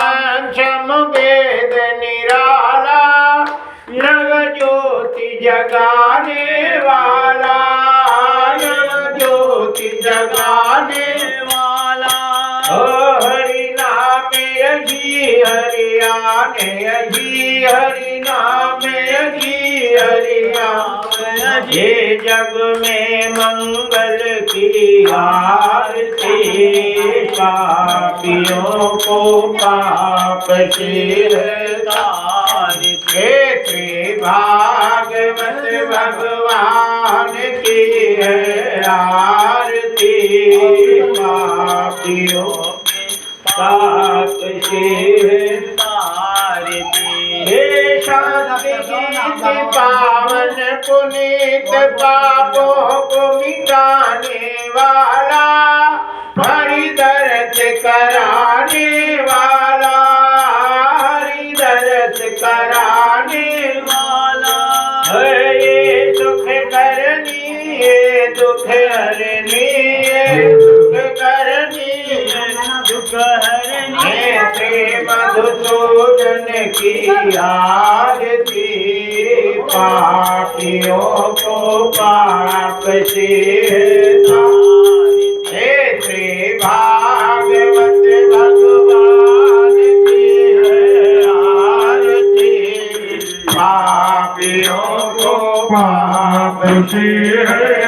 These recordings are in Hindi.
पंचम वेद निराला, जग ज्योति जगाने वाला, जग ज्योति जगाने वाला। हरि नाम यही हरियाने यही, हरि नाम यही हरियाने। ये जग में मंगल की आरती, पापियों को पाप से तारती। भागवत भगवान की है आरती, पापियों पाप से तारती। हे शांति गीत पावन पुनीत, पापों को मिटाने वाला, हरि दर्श कराने वाला, हरि दर्श कराने वाला। ये सुख करनी ये दुख हरनी, ये सुख करनी दुख हरनी। श्री मधुसूदन की आरती, पापियों को पाप से तारती। श्री भागवत भगवान की है आरती, पापियों को पाप से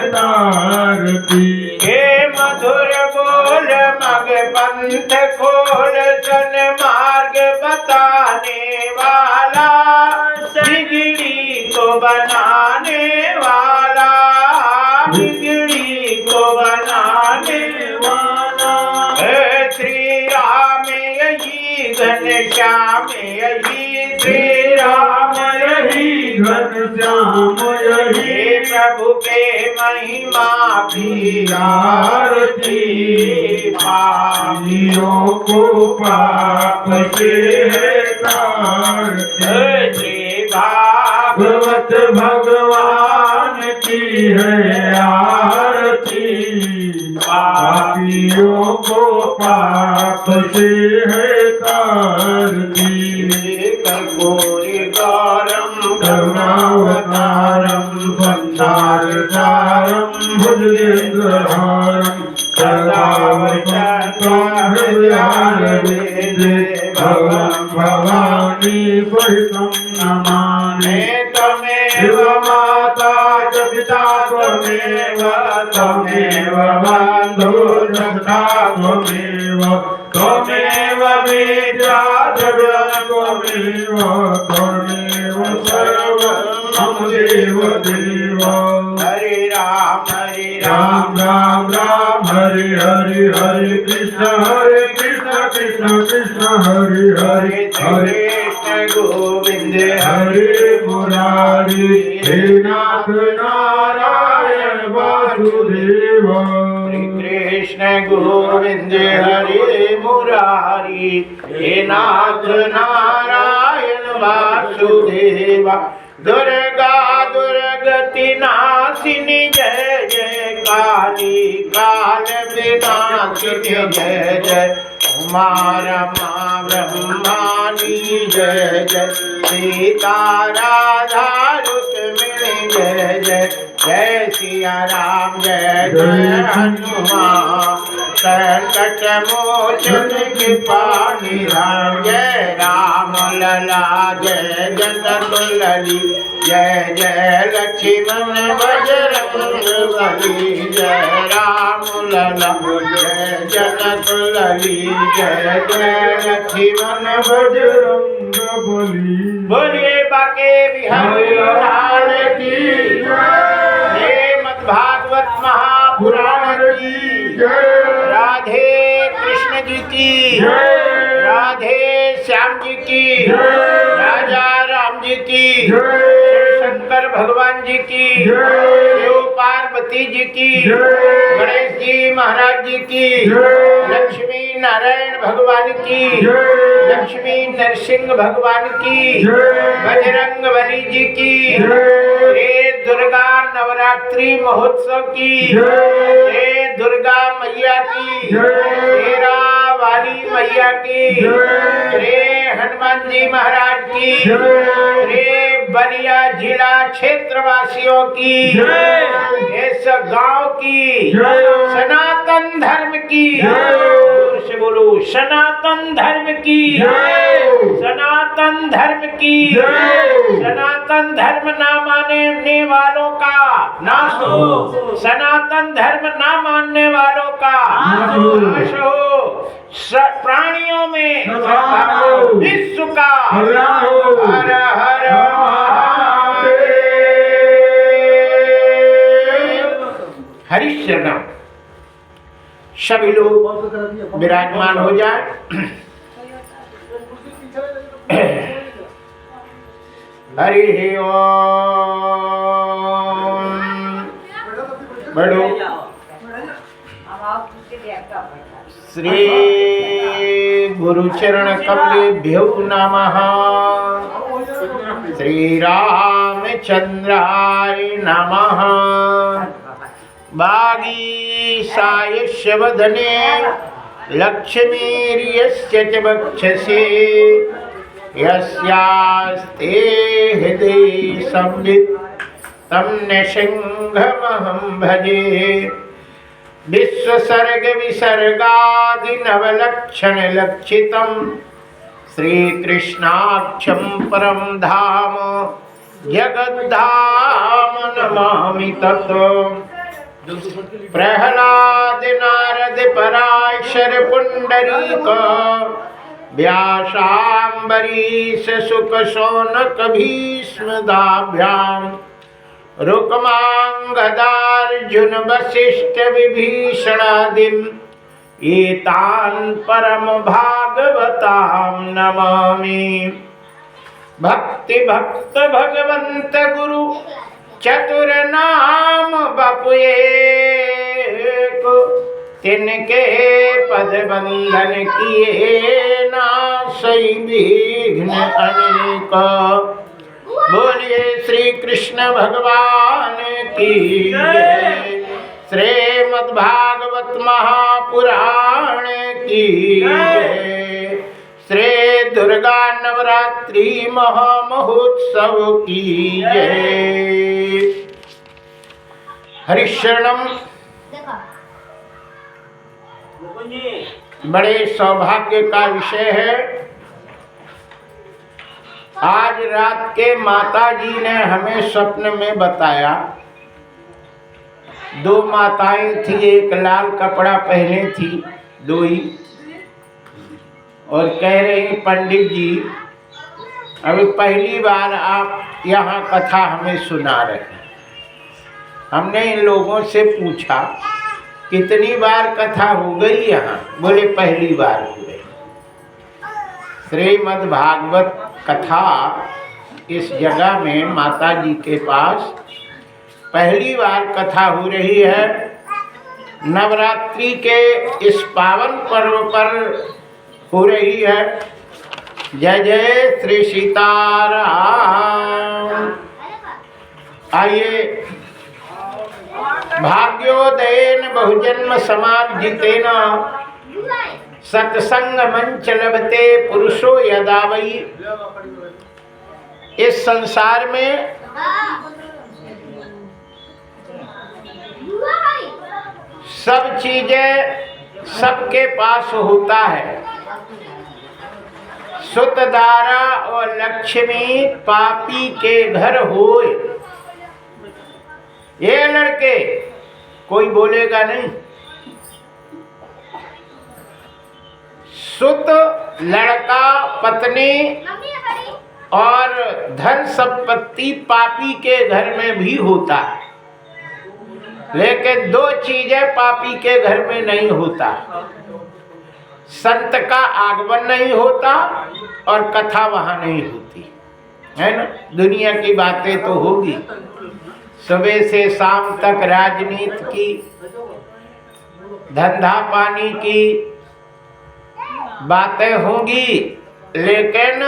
तारती। हे मधुर बोल मग पंथ खोल, सन मार्ग बताने वाला, बिगड़ी को बनाने वाला, बिगड़ी को बनाने वाला। श्री राम यही घनश्याम यही, श्री राम यही घनश्याम यही। प्रभु के महिमा की आरती, पापियों को पाप से तारती। श्री भागवत भगवान की है आरती, पापियों को पाप से है तारती। कर्पूरी गौरम करुणावतारम, संसार सारम भुजगेन्द्रहारम, सदा हृदयारविन्दे भगवन् भवानी सहितं नमामि। त्वमेव माता च पिता त्वमेव, त्वमेव बन्धुर्सखा त्वमेव, त्वमेव विद्या जगत् त्वमेव, त्वमेव सर्वं मम देव देव। हरे राम राम राम हरे हरे, हरे कृष्ण कृष्ण कृष्ण हरे हरे, हरे कृष्ण गोविंद हरे मुरारी। हे नाथ नारायण वासुदेव, कृष्ण गोविंद हरे मुरारी। हे नाथ नारायण वासुदेवा। दुर्गा दुर्गति नाशिनी जय जय काली, काल विनाशिनी जय जय। उमा रमा ब्रह्मानी जय जय, सीता राधा रुक्मिणी जय जय। जय सिया राम जय जय हनुमान, संकट मोचन कृपा निधान। जय राम लला जय जनक लली, जय जय लक्ष्मण बजरंग बली। जय राम लला जय जनक लली, जय जय लक्ष्मण बजरंग बली। बोलिए बाके बिहारी लाल की जय। भागवत महापुराण की जय। राधे कृष्ण जी की जय, राधे श्याम जी की जय, राजा राम जी की जय, शंकर भगवान जी की जय, शिव पार्वती जी की जय, गणेश जी महाराज जी की जय, लक्ष्मी नारायण भगवान की जय, लक्ष्मी नरसिंह भगवान की जय, बजरंग बली जी की जय, दुर्गा नवरात्रि महोत्सव की जय, दुर्गा मैया की जय, वाली मैया की, श्री हनुमान जी महाराज की, श्री बलिया जिला क्षेत्रवासियों की, इस गांव की, सनातन धर्म की, जोर से बोलो सनातन धर्म की, सनातन धर्म की, सनातन धर्म ना मानने वालों का नाश हो, सनातन धर्म ना मानने वालों का नाश हो, प्राणियों में विश्व का हर हर महादेव। हरिशरणम। सभी लोग विराजमान हो जाए। हरि ओम। बढ़ो। श्री गुरुचरण कमलेभ्यो नमः। श्री रामचंद्राय नमः। वागीशायस्य वदने लक्ष्मीर्यस्य च वक्षसि यस्यास्ते हृदि संवित् तं नृसिंहमहं भजे। विश्वसर्ग विसर्गादि नवलक्षण लक्षितं श्रीकृष्णाक्षं परं धाम जगद्धाम नमामि तत्। प्रहलाद नारद पराशर पुंडरीक व्यासाम्बरीश शुक शौनक भीष्म दाभ्याम रुक्मांगदार्जुन वसिष्ठ विभीषणादिम एतान् परम भागवतां नमामि। भक्ति भक्त भगवंत गुरु चतुर नाम बपुएक तिनके पद बंधन किए नासई विघ्न अनेक। बोलिए श्री कृष्ण भगवान की जय। श्रीमद्भागवत महापुराण की जय। श्री दुर्गा नवरात्रि महामहोत्सव की जय। हरिशरणम। बड़े सौभाग्य का विषय है। आज रात के माता जी ने हमें स्वप्न में बताया, दो माताएं थी, एक लाल कपड़ा पहने थी, दो ही, और कह रही पंडित जी अभी पहली बार आप यहाँ कथा हमें सुना रहे हैं। हमने इन लोगों से पूछा कितनी बार कथा हो गई यहाँ? बोले पहली बार हो गई। श्रीमद् भागवत कथा इस जगह में माता जी के पास पहली बार कथा हो रही है। नवरात्रि के इस पावन पर्व पर हो रही है। जय जय श्री सीताराम। आइए। भाग्योदयेन बहुजन्म समार्जितेन सत्संग मंच लभते पुरुषो यदा वै। इस संसार में सब चीजें सबके पास होता है। सुतदारा और लक्ष्मी पापी के घर होए। ये लड़के कोई बोलेगा नहीं। सुत लड़का पत्नी और धन संपत्ति पापी के घर में भी होता है, लेकिन दो चीजें पापी के घर में नहीं होता। संत का आगमन नहीं होता और कथा वहां नहीं होती है ना। दुनिया की बातें तो होगी, सुबह से शाम तक राजनीति की, धंधा पानी की बातें होंगी, लेकिन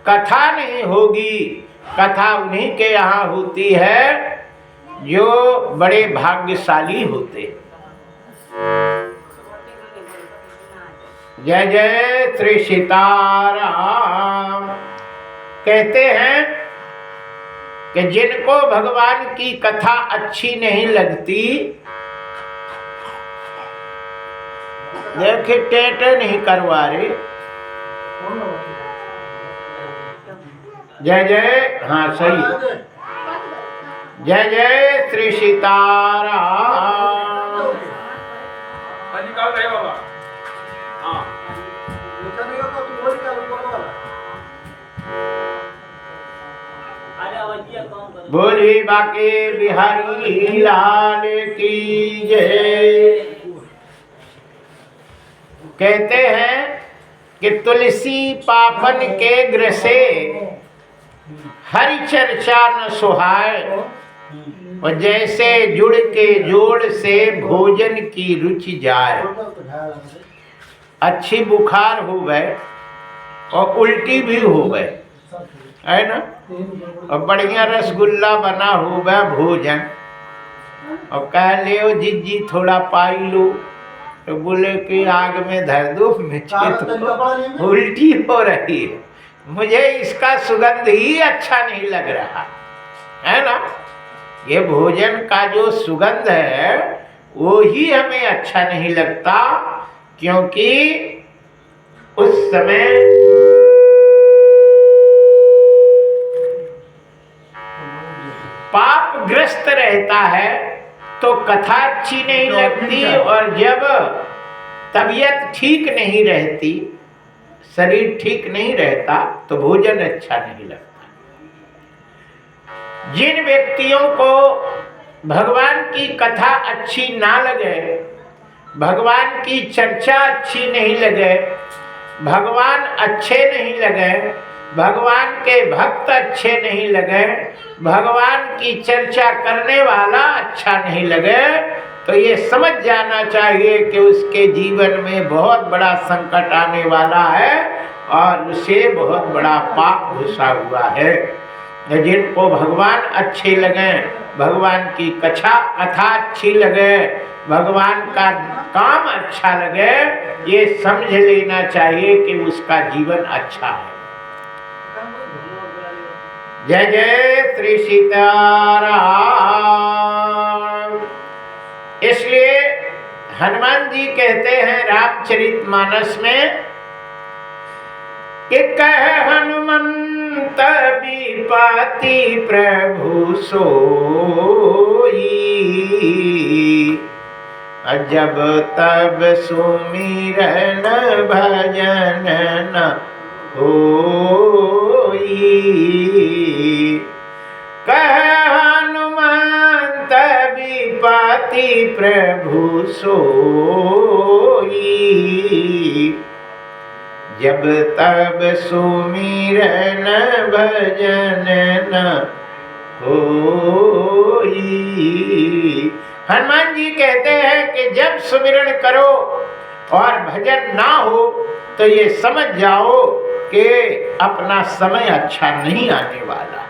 कथा नहीं होगी। कथा उन्हीं के यहाँ होती है जो बड़े भाग्यशाली होते। जय जय श्री सीताराम। कहते हैं कि जिनको भगवान की कथा अच्छी नहीं लगती, देखिए टेटे नहीं करवा रहे। जय जय, हाँ सही, जय जय श्री सीताराम। निकाल रहे बाबा। हाँ बोली बाके बिहारी लाल की जय। कहते हैं कि तुलसी पापन के ग्रसे हरि चर्चा न सुहाए, और जैसे जुड़ के जोड़ से भोजन की रुचि जाए। अच्छी बुखार हो गए और उल्टी भी हो गए, है ना, और बढ़िया रसगुल्ला बना हो गया भोजन, और कह ले जीजी थोड़ा पाई लो, तो बोले कि आग में धर दो, मुझे तो उल्टी हो रही है, मुझे इसका सुगंध ही अच्छा नहीं लग रहा, है ना। ये भोजन का जो सुगंध है वो ही हमें अच्छा नहीं लगता, क्योंकि उस समय पापग्रस्त रहता है तो कथा अच्छी नहीं लगती, और जब तबीयत ठीक नहीं रहती, शरीर ठीक नहीं रहता, तो भोजन अच्छा नहीं लगता। जिन व्यक्तियों को भगवान की कथा अच्छी ना लगे, भगवान की चर्चा अच्छी नहीं लगे, भगवान अच्छे नहीं लगे, भगवान के भक्त अच्छे नहीं लगे, भगवान की चर्चा करने वाला अच्छा नहीं लगे, तो ये समझ जाना चाहिए कि उसके जीवन में बहुत बड़ा संकट आने वाला है और उसे बहुत बड़ा पाप घुसा हुआ है। जिनको भगवान अच्छे लगे, भगवान की कथा अच्छी लगे, भगवान का काम अच्छा लगे, ये समझ लेना चाहिए कि उसका जीवन अच्छा है। जय जय श्री सीताराम। इसलिए हनुमान जी कहते हैं रामचरितमानस में कि कह हनुमंत विपति प्रभु सोई, जब तब सुमिरन भजन न होई। कह हनुमंत विपति प्रभु सोई, जब तब सुमिरन भजन न होई। हनुमान जी कहते हैं कि जब सुमिरन करो और भजन ना हो तो ये समझ जाओ कि अपना समय अच्छा नहीं आने वाला,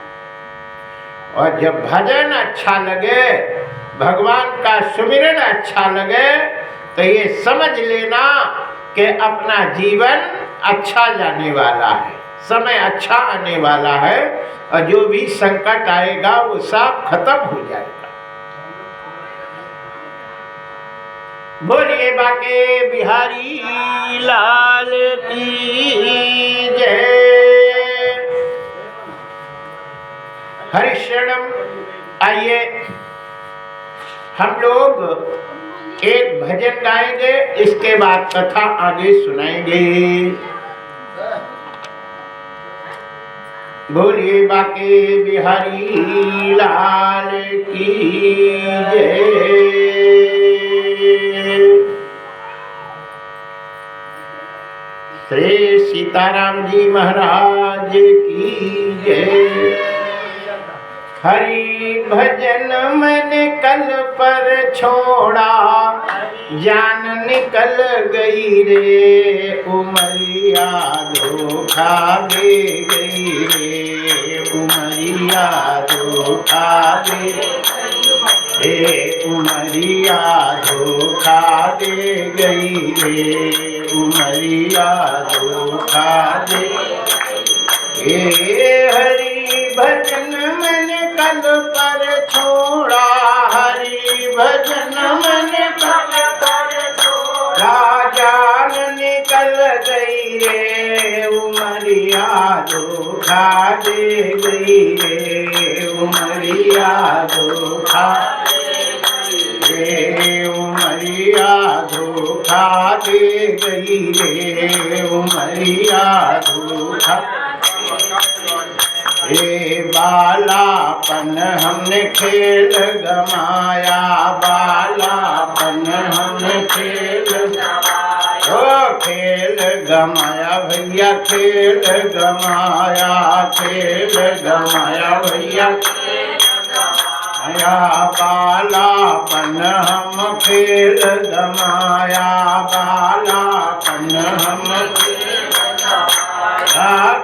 और जब भजन अच्छा लगे, भगवान का सुमिरन अच्छा लगे, तो ये समझ लेना कि अपना जीवन अच्छा जाने वाला है, समय अच्छा आने वाला है, और जो भी संकट आएगा वो सब खत्म हो जाएगा। बोलिए बाके बिहारी लाल की जय। हरिशरणम। आइए हम लोग एक भजन गाएंगे, इसके बाद कथा आगे सुनाएंगे। बोलिए बाके बिहारी लाल की जय। श्री सीताराम जी महाराज की जय। हरि भजन मन कल पर छोड़ा, जान निकल गई रे, उमरिया धोखा दे गई रे, उमरिया धोखा दे रे, उमरिया धोखा दे गई रे। उमरिया धोखा दे। हे हरि भजन मन कल पर छोड़ा, हरि भजन मन कल पर छोड़ा, जान निकल गई रे उमरिया धोखा दे गई रे उमरिया धोखा रे उमरिया धोखा दे गई रे उमरिया धोखा। हे बालापन हमने खेल गमाया, बालापन हमने खेल ओ खेल गमाया भैया, खेल गमाया, खेल गमाया भैया, बालापन हम खेल गमाया, बालापन हम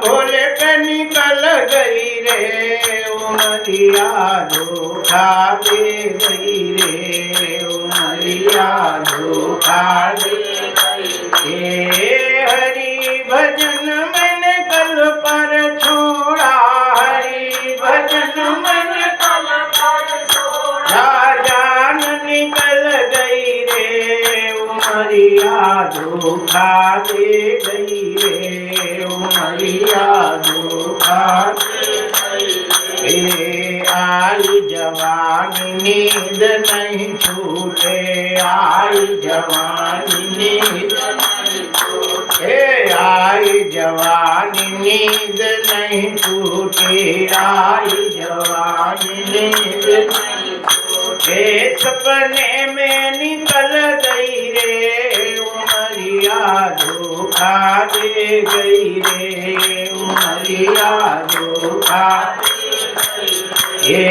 भोले पे निकल गई रे उमरिया धोखा दे गई रे उमरिया धोखा दे गई। हरि भजन मन कल पर छोड़ा, हरि भजन मन कल पर छोड़ा, जान निकल गई रे उमरिया धोखा दे गई रे उमरिया धोखा दे गई। आई जवानी नींद नहीं छूटे, आई जवानी नींद नहीं छूटे, आई जवानी नींद नहीं छूटे, आई जवानी नींद नहीं छूटे, सपने में निकल गई रे उमरिया धोखा दे गई रे उमरिया धोखा दे गई। हे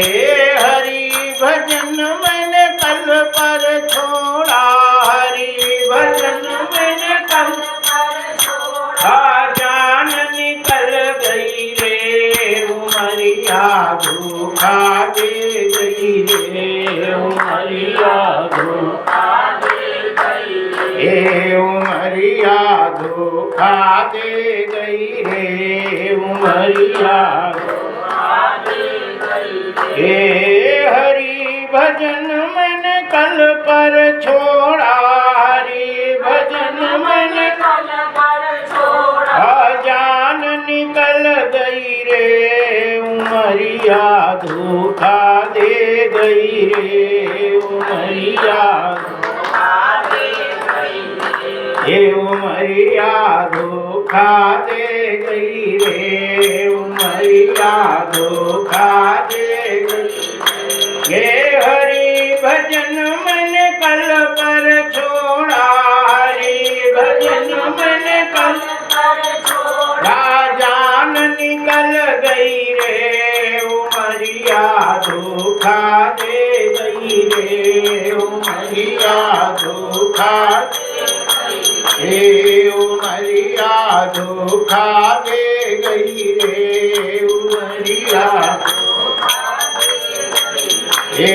हरि भजन मन कल पर छोड़ा, हरि भजन मन कल पर छोड़ा, जान निकल गई रे उमरिया धोखा दे गई रे उमरिया धोखा दे गई रे उमरिया धोखा दे गई रे उमरिया धोखा दे गई। हे हरि भजन मन कल पर छोड़ा, हरि भजन मन कल पर छोड़ा, जान निकल गई रे उमरिया धोखा दे गई रे उमरिया धोखा दे गई रे उमरिया धोखा दे गई रे उमरिया धोखा दे गई। हे हरि भजन मन कल पर छोड़ा, हरि भजन मन कल पर छोड़ा, जान निकल गई रे उमरिया धोखा दे गई रे उमरिया धोखा दे गई रे उमरिया धोखा दे गई रे उमरिया हे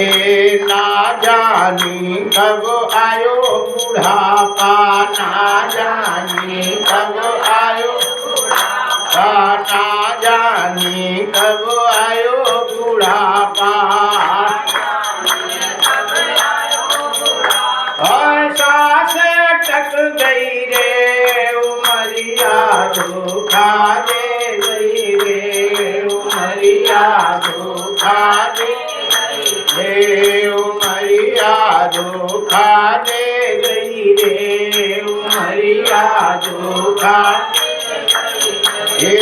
ना जानी कब आयो बुढ़ापा, ना जानी कब आयो बुढ़ापा, ना जानी कब आयो बुढ़ापा, और सांस अटक गई रे उमरिया धोखा दे गई रे उमरिया धोखा दे रे उमरिया धोखा दे गई रे उमरिया धोखा। हे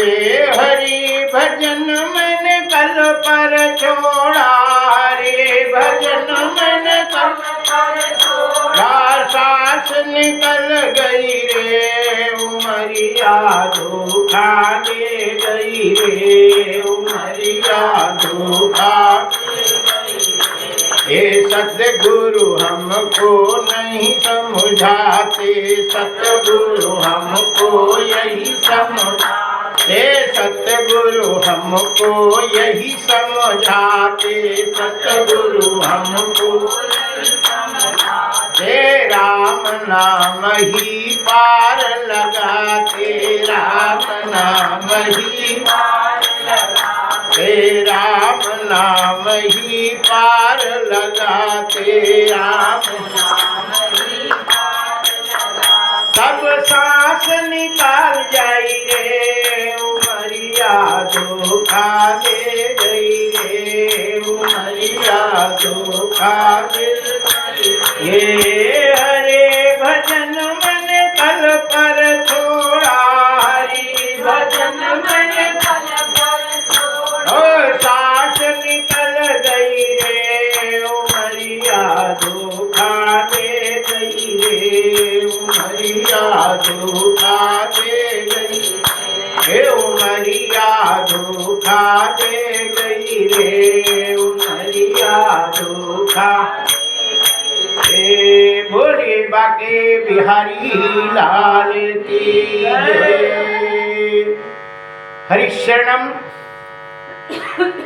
हरि भजन मन कल पर छोड़ा, हरि भजन मन कल पर छोड़ा, सांस निकल गई रे उमरिया धोखा दे गई रे उमरिया धोखा दे गई। हे सतगुरु हमको नहीं समझाते, सतगुरु हमको यही समझाते, सतगुरु हमको यही समझाते, सतगुरु हमको यही समझाते, राम नाम ही पार लगाते, राम नाम ही पार लगाते, राम नाम ही पार लगाते, राम नाम ही पार लगाते। सब सांस निकाल जाई रे, उमरिया धोखा दे गई रे, उमरिया धोखा दे गई। ये हरे भजन मन कल पर छोड़ा, हरि भजन मन कल पर छोड़ा। ओ सांस निकल गई रे, उमरिया धोखा दे गई रे, उमरिया धोखा दे गई रे, उमरिया धोखा दे गई रे, उमरिया धोखा हे भोले बाके बिहारी लाल की जय। हरिशरणम।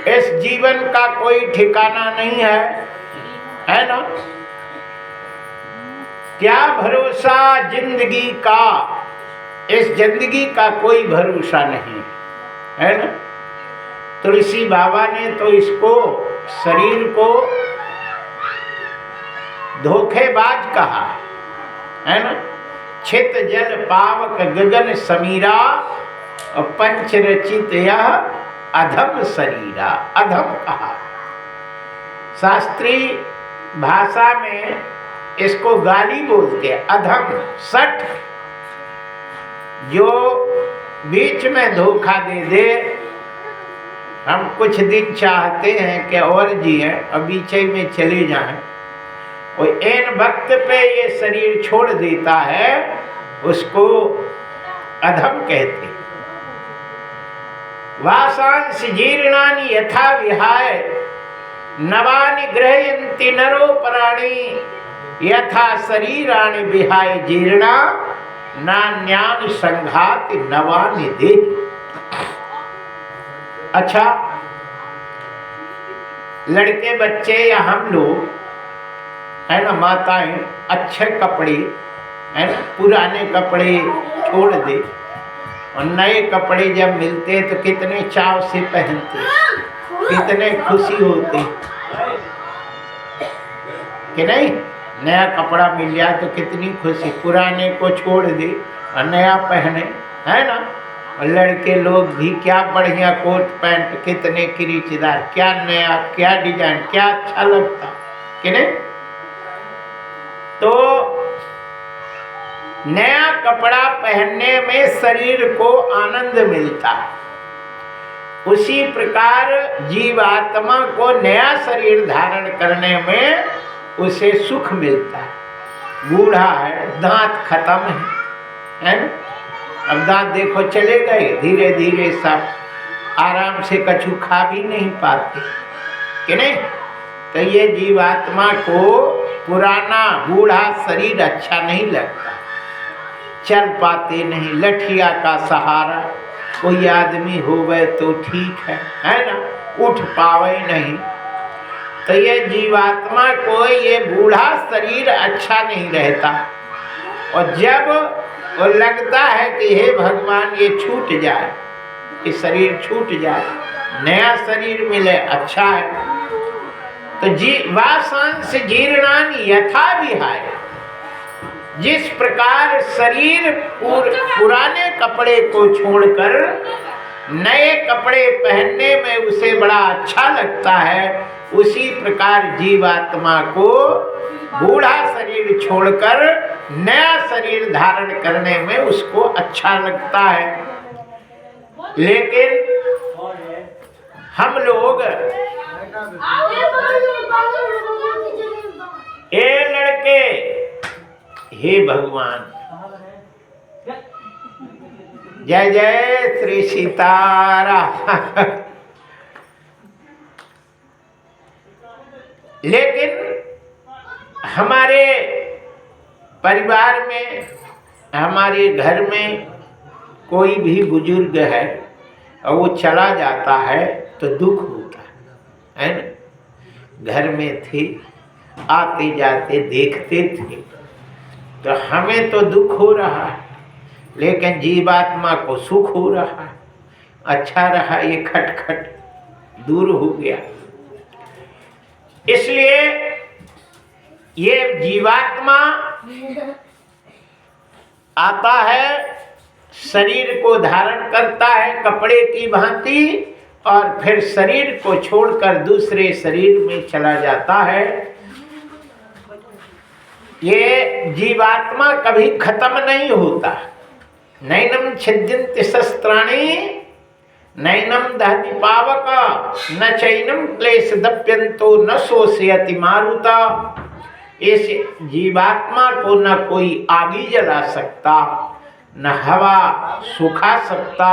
इस जीवन का कोई ठिकाना नहीं है ना? क्या भरोसा जिंदगी का? इस जिंदगी का कोई भरोसा नहीं है ना? तुलसी बाबा ने तो इसको, शरीर को धोखेबाज कहा है ना? छित जल पावक गगन समीरा, और पंच रचित यह अधम शरीरा, अधम कहा। शास्त्रीय भाषा में इसको गाली बोलते हैं, अधम, सठ। जो बीच में धोखा दे दे, हम कुछ दिन चाहते हैं कि और जिए और बीच में चले जाएं, और इन वक्त पे ये शरीर छोड़ देता है, उसको अधम कहते। वासांस जीर्णानि यथा विहाय, नवानि गृह्यन्ति नरो प्राणी, यथा शरीराणि विहाय जीर्णा, नान्यानि संघाति नवानि देहि। अच्छा, लड़के बच्चे या हम लोग है ना, माताएं अच्छे कपड़े है ना, पुराने कपड़े छोड़ दे और नए कपड़े जब मिलते तो कितने चाव से पहनते, कितने खुशी होते कि नहीं? नया कपड़ा मिल जाए तो कितनी खुशी, पुराने को छोड़ दे और नया पहने, है ना? और लड़के लोग भी क्या बढ़िया कोट पैंट, कितने क्रीचदार, क्या नया, क्या डिजाइन, क्या अच्छा लगता कि नहीं? तो नया कपड़ा पहनने में शरीर को आनंद मिलता है, उसी प्रकार जीवात्मा को नया शरीर धारण करने में उसे सुख मिलता है। बूढ़ा है, दांत खत्म है ना? अब दांत देखो चले गए, धीरे धीरे सब आराम से कछु खा भी नहीं पाते कि नहीं? तो ये जीवात्मा को पुराना बूढ़ा शरीर अच्छा नहीं लगता, चल पाते नहीं, लठिया का सहारा कोई आदमी होवे तो ठीक है ना? उठ पावे नहीं। तो ये जीवात्मा को ये बूढ़ा शरीर अच्छा नहीं रहता, और जब वो लगता है कि हे भगवान ये छूट जाए, ये शरीर छूट जाए, नया शरीर मिले, अच्छा है। तो वासांस जीर्णानि यथा विहाय, जिस प्रकार शरीर पुराने कपड़े को छोड़कर नए कपड़े पहनने में उसे बड़ा अच्छा लगता है, उसी प्रकार जीवात्मा को बूढ़ा शरीर छोड़कर नया शरीर धारण करने में उसको अच्छा लगता है। लेकिन हम लोग, ए लड़के, हे भगवान, जय जय श्री सीताराम। लेकिन हमारे परिवार में, हमारे घर में कोई भी बुजुर्ग है और वो चला जाता है तो दुख होता है ना? घर में थे, आते जाते देखते थे, तो हमें तो दुख हो रहा है, लेकिन जीवात्मा को सुख हो रहा है। अच्छा रहा, ये खटखट दूर हो गया। इसलिए ये जीवात्मा आता है, शरीर को धारण करता है कपड़े की भांति, और फिर शरीर को छोड़कर दूसरे शरीर में चला जाता है। ये जीवात्मा कभी खत्म नहीं होता। नैनम छिद्यन्ति शस्त्राणि नैनम दहति पावक न चैनम क्लेश दप्यन्तो न शोषयति मारुता। इस जीवात्मा को न कोई आगी जला सकता, न हवा सुखा सकता,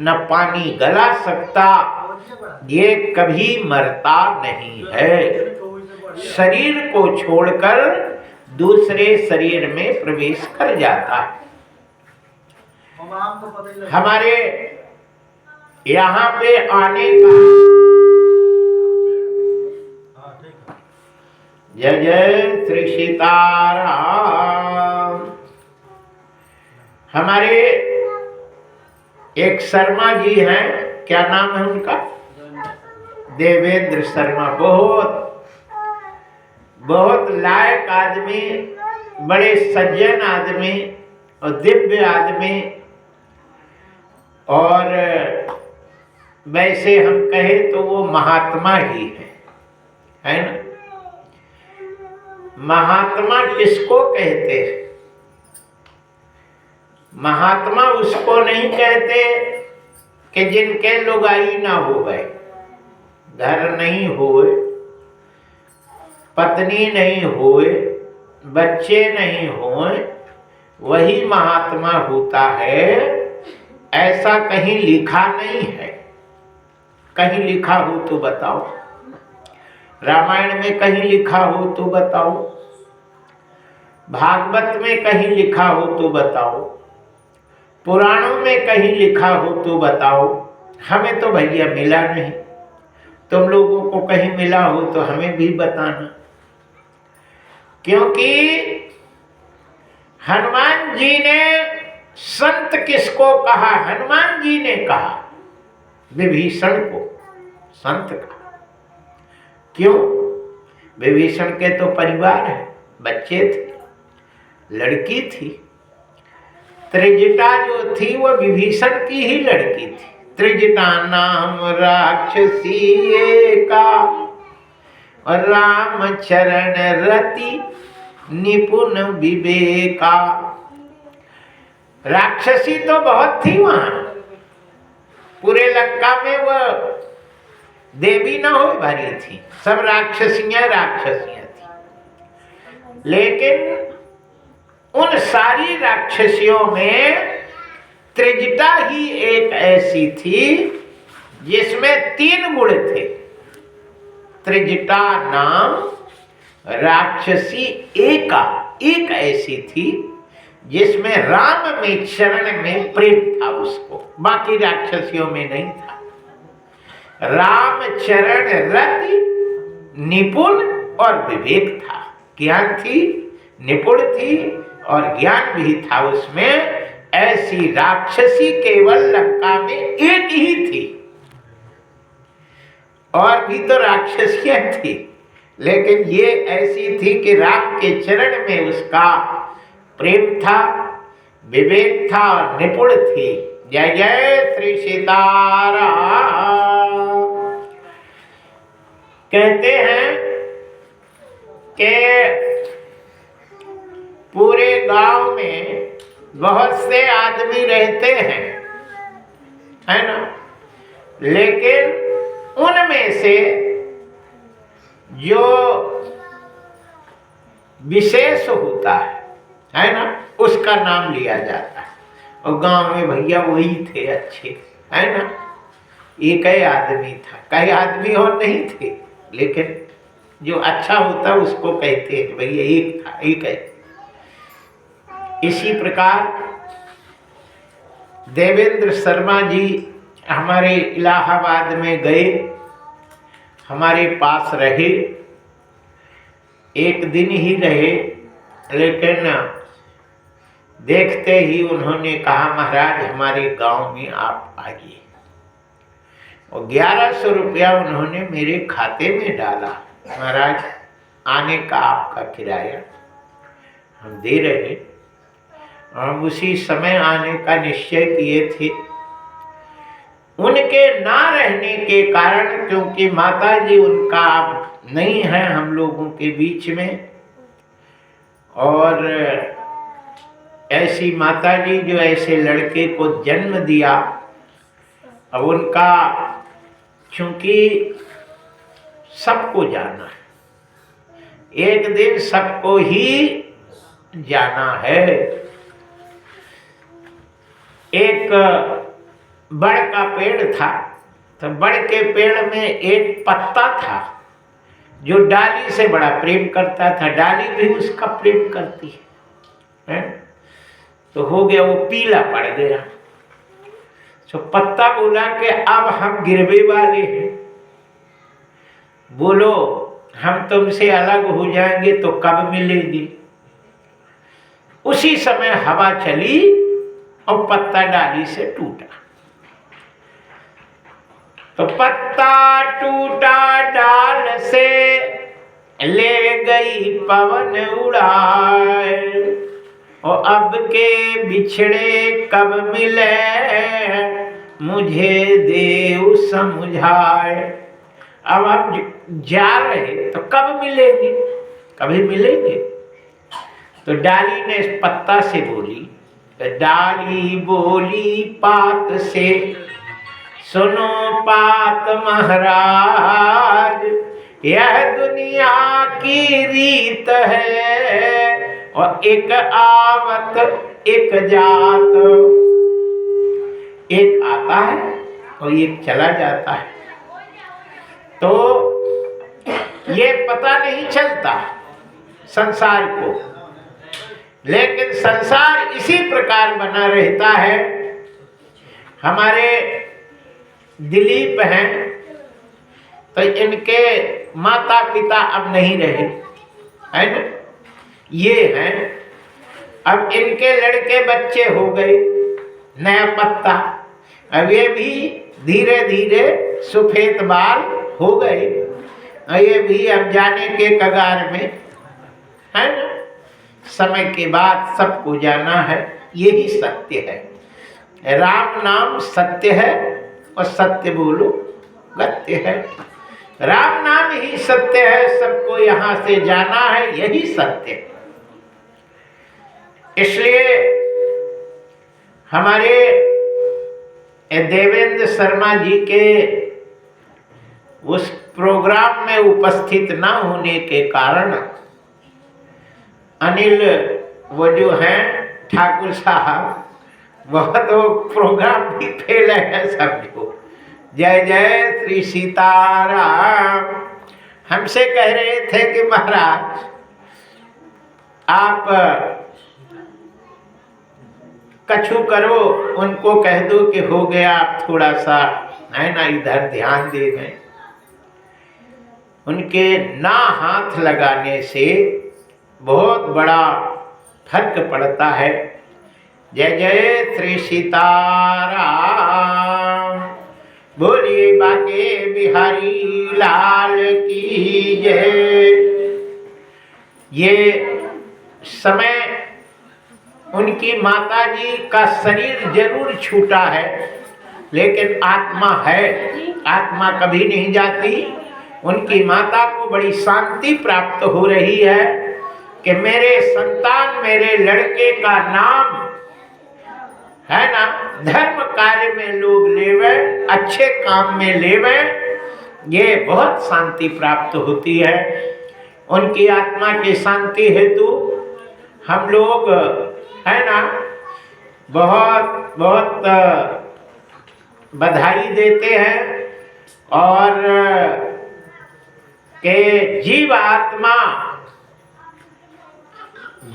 न पानी गला सकता। ये कभी मरता नहीं है। शरीर को छोड़कर दूसरे शरीर में प्रवेश कर जाता है। हमारे यहाँ पे आने का जय जय श्री सीताराम। हमारे एक शर्मा जी हैं, क्या नाम है उनका? देवेंद्र शर्मा। बहुत लायक आदमी, बड़े सज्जन आदमी और दिव्य आदमी। और वैसे हम कहें तो वो महात्मा ही है ना? महात्मा किसको कहते हैं? महात्मा उसको नहीं कहते कि जिनके लुगाई ना हो गए, घर नहीं होए, पत्नी नहीं होए, बच्चे नहीं होए, वही महात्मा होता है। ऐसा कहीं लिखा नहीं है। कहीं लिखा हो तो बताओ। रामायण में कहीं लिखा हो तो बताओ। भागवत में कहीं लिखा हो तो बताओ। पुराणों में कहीं लिखा हो तो बताओ। हमें तो भैया मिला नहीं। तुम लोगों को कहीं मिला हो तो हमें भी बताना। क्योंकि हनुमान जी ने संत किसको कहा? हनुमान जी ने कहा विभीषण को संत कहा। क्यों? विभीषण के तो परिवार है, बच्चे थे, लड़की थी। त्रिजटा जो थी वो विभीषण की ही लड़की थी। त्रिजटा नाम राक्षसी एका और राम चरण रति निपुण विवेका। राक्षसी तो बहुत थी वहां, पूरे लंका में वो देवी ना हो भरी थी, सब राक्षसियां थी। लेकिन उन सारी राक्षसियों में त्रिजटा ही एक ऐसी थी जिसमें 3 गुण थे। त्रिजटा नाम राक्षसी एका, एक ऐसी थी जिसमें राम में चरण में प्रेम था उसको, बाकी राक्षसियों में नहीं था। राम चरण रति निपुण और विवेक था, ज्ञान थी, निपुण थी और ज्ञान भी था उसमें। ऐसी राक्षसी केवल लंका में एक ही थी। और भी तो राक्षसियां थी, लेकिन ये ऐसी थी कि राम के चरण में उसका प्रेम था, विवेक था और निपुण थी। जय जय श्री सीताराम। कहते हैं कि पूरे गांव में बहुत से आदमी रहते हैं, है ना? लेकिन उनमें से जो विशेष होता है ना, उसका नाम लिया जाता है। और गांव में भैया वही थे अच्छे, है ना? एक ही आदमी था, कई आदमी और नहीं थे, लेकिन जो अच्छा होता उसको कहते हैं भैया एक था, एक है। इसी प्रकार देवेंद्र शर्मा जी हमारे इलाहाबाद में गए, हमारे पास रहे, एक दिन ही रहे, लेकिन देखते ही उन्होंने कहा महाराज हमारे गांव में आप आइए, और 1100 रुपया उन्होंने मेरे खाते में डाला। महाराज आने का आपका किराया हम दे रहे, हम उसी समय आने का निश्चय किए थे। उनके ना रहने के कारण, क्योंकि माता जी उनका अब नहीं है हम लोगों के बीच में, और ऐसी माता जी जो ऐसे लड़के को जन्म दिया, अब उनका चूंकि सबको जाना है, एक दिन सबको ही जाना है। एक बड़ का पेड़ था, तो बड़ के पेड़ में एक पत्ता था जो डाली से बड़ा प्रेम करता था, डाली भी उसका प्रेम करती है। तो हो गया वो पीला पड़ गया। तो पत्ता बोला कि अब हम गिरवे वाले हैं, बोलो हम तुमसे अलग हो जाएंगे तो कब मिलेंगे। उसी समय हवा चली और पत्ता डाली से टूटा। तो पत्ता टूटा डाल से, ले गई पवन उड़ाए, और अब के बिछड़े कब मिले, मुझे देव समझाए। अब हम जा रहे तो कब मिलेंगे, कभी मिलेंगे। तो डाली ने इस पत्ता से बोली, डाली बोली पात से, सुनो पात महाराज, यह दुनिया की रीत है, और एक आवत एक जात, एक आता है और एक चला जाता है। तो ये पता नहीं चलता संसार को, लेकिन संसार इसी प्रकार बना रहता है। हमारे दिलीप हैं, तो इनके माता पिता अब नहीं रहे, है ना, ये हैं। अब इनके लड़के बच्चे हो गए, नया पत्ता, अब ये भी धीरे धीरे सफेद बाल हो गए, ये भी अब जाने के कगार में, है ना। समय के बाद सबको जाना है, यही सत्य है। राम नाम सत्य है, और सत्य बोलो सत्य है। राम नाम ही सत्य है, सबको यहाँ से जाना है, यही सत्य है। इसलिए हमारे देवेंद्र शर्मा जी के उस प्रोग्राम में उपस्थित न होने के कारण अनिल वो जो हैं ठाकुर साहब, वह तो प्रोग्राम भी फेल है समझो। जय जय श्री सीताराम। हमसे कह रहे थे कि महाराज आप कछु करो, उनको कह दो कि हो गया, आप थोड़ा सा है ना इधर ध्यान दे दें। उनके ना हाथ लगाने से बहुत बड़ा फर्क पड़ता है। जय जय श्री सीताराम। बोलिए बाके बिहारी लाल की जय। ये समय उनकी माताजी का शरीर जरूर छूटा है, लेकिन आत्मा है, आत्मा कभी नहीं जाती। उनकी माता को बड़ी शांति प्राप्त हो रही है कि मेरे संतान, मेरे लड़के का नाम है ना धर्म कार्य में लोग लेवे, अच्छे काम में लेवे, ये बहुत शांति प्राप्त होती है। उनकी आत्मा की शांति हेतु हम लोग है ना बहुत बहुत बधाई देते हैं, और के जीव आत्मा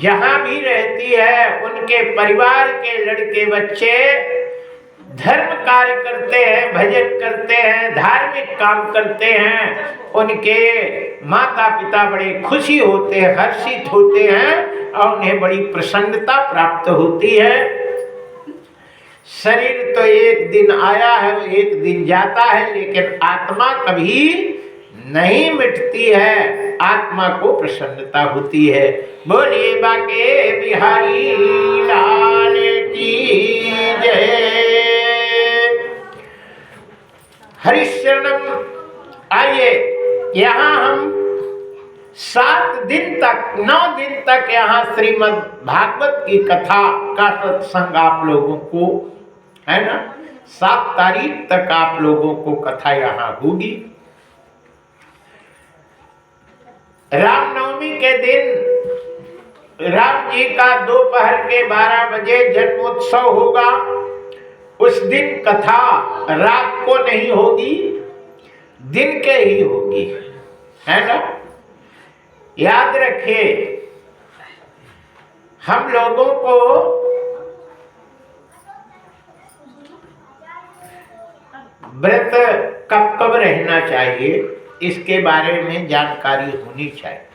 जहाँ भी रहती है, उनके परिवार के लड़के बच्चे धर्म कार्य करते हैं, भजन करते हैं, धार्मिक काम करते हैं, उनके माता पिता बड़े खुशी होते हैं, हर्षित होते हैं और उन्हें बड़ी प्रसन्नता प्राप्त होती है। शरीर तो एक दिन आया है, एक दिन जाता है, लेकिन आत्मा कभी नहीं मिटती है, आत्मा को प्रसन्नता होती है। बोलिए बाके बिहारी लाल की जय। हरिशरणम। आइए, यहाँ हम 7 दिन तक 9 दिन तक यहाँ श्रीमद् भागवत की कथा का सत्संग आप लोगों को, है ना, 7 तारीख तक आप लोगों को कथा यहाँ होगी। रामनवमी के दिन राम जी का दोपहर के 12 बजे जन्मोत्सव होगा। उस दिन कथा रात को नहीं होगी, दिन के ही होगी, है ना। याद रखिए, हम लोगों को व्रत कब कब रहना चाहिए, इसके बारे में जानकारी होनी चाहिए।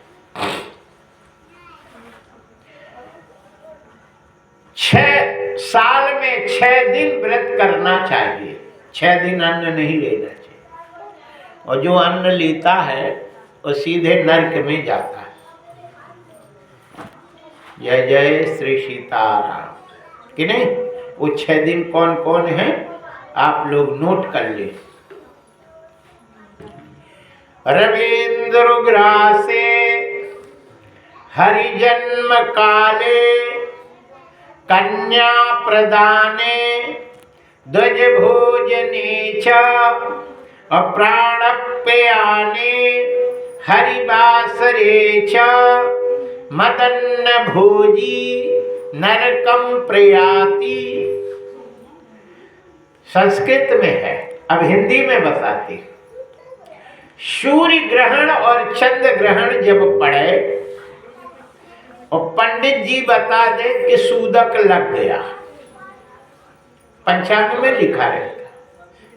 6 साल में 6 दिन व्रत करना चाहिए, 6 दिन अन्न नहीं लेना चाहिए, और जो अन्न लेता है वो सीधे नरक में जाता है। जय जय श्री सीताराम। कि नहीं? वो 6 दिन कौन कौन है, आप लोग नोट कर ले। रवीन्द्र ग्रासे हरिजन्म काले कन्या प्रदाने ध्वज भोजने च अप्राणप्याने हरिवासरे च मदन्न भोजी नरकम प्रयाति। संस्कृत में है, अब हिंदी में बताते। सूर्य ग्रहण और चंद्र ग्रहण जब पड़े और पंडित जी बता दे कि सूदक लग गया, पंचांग में लिखा रहता,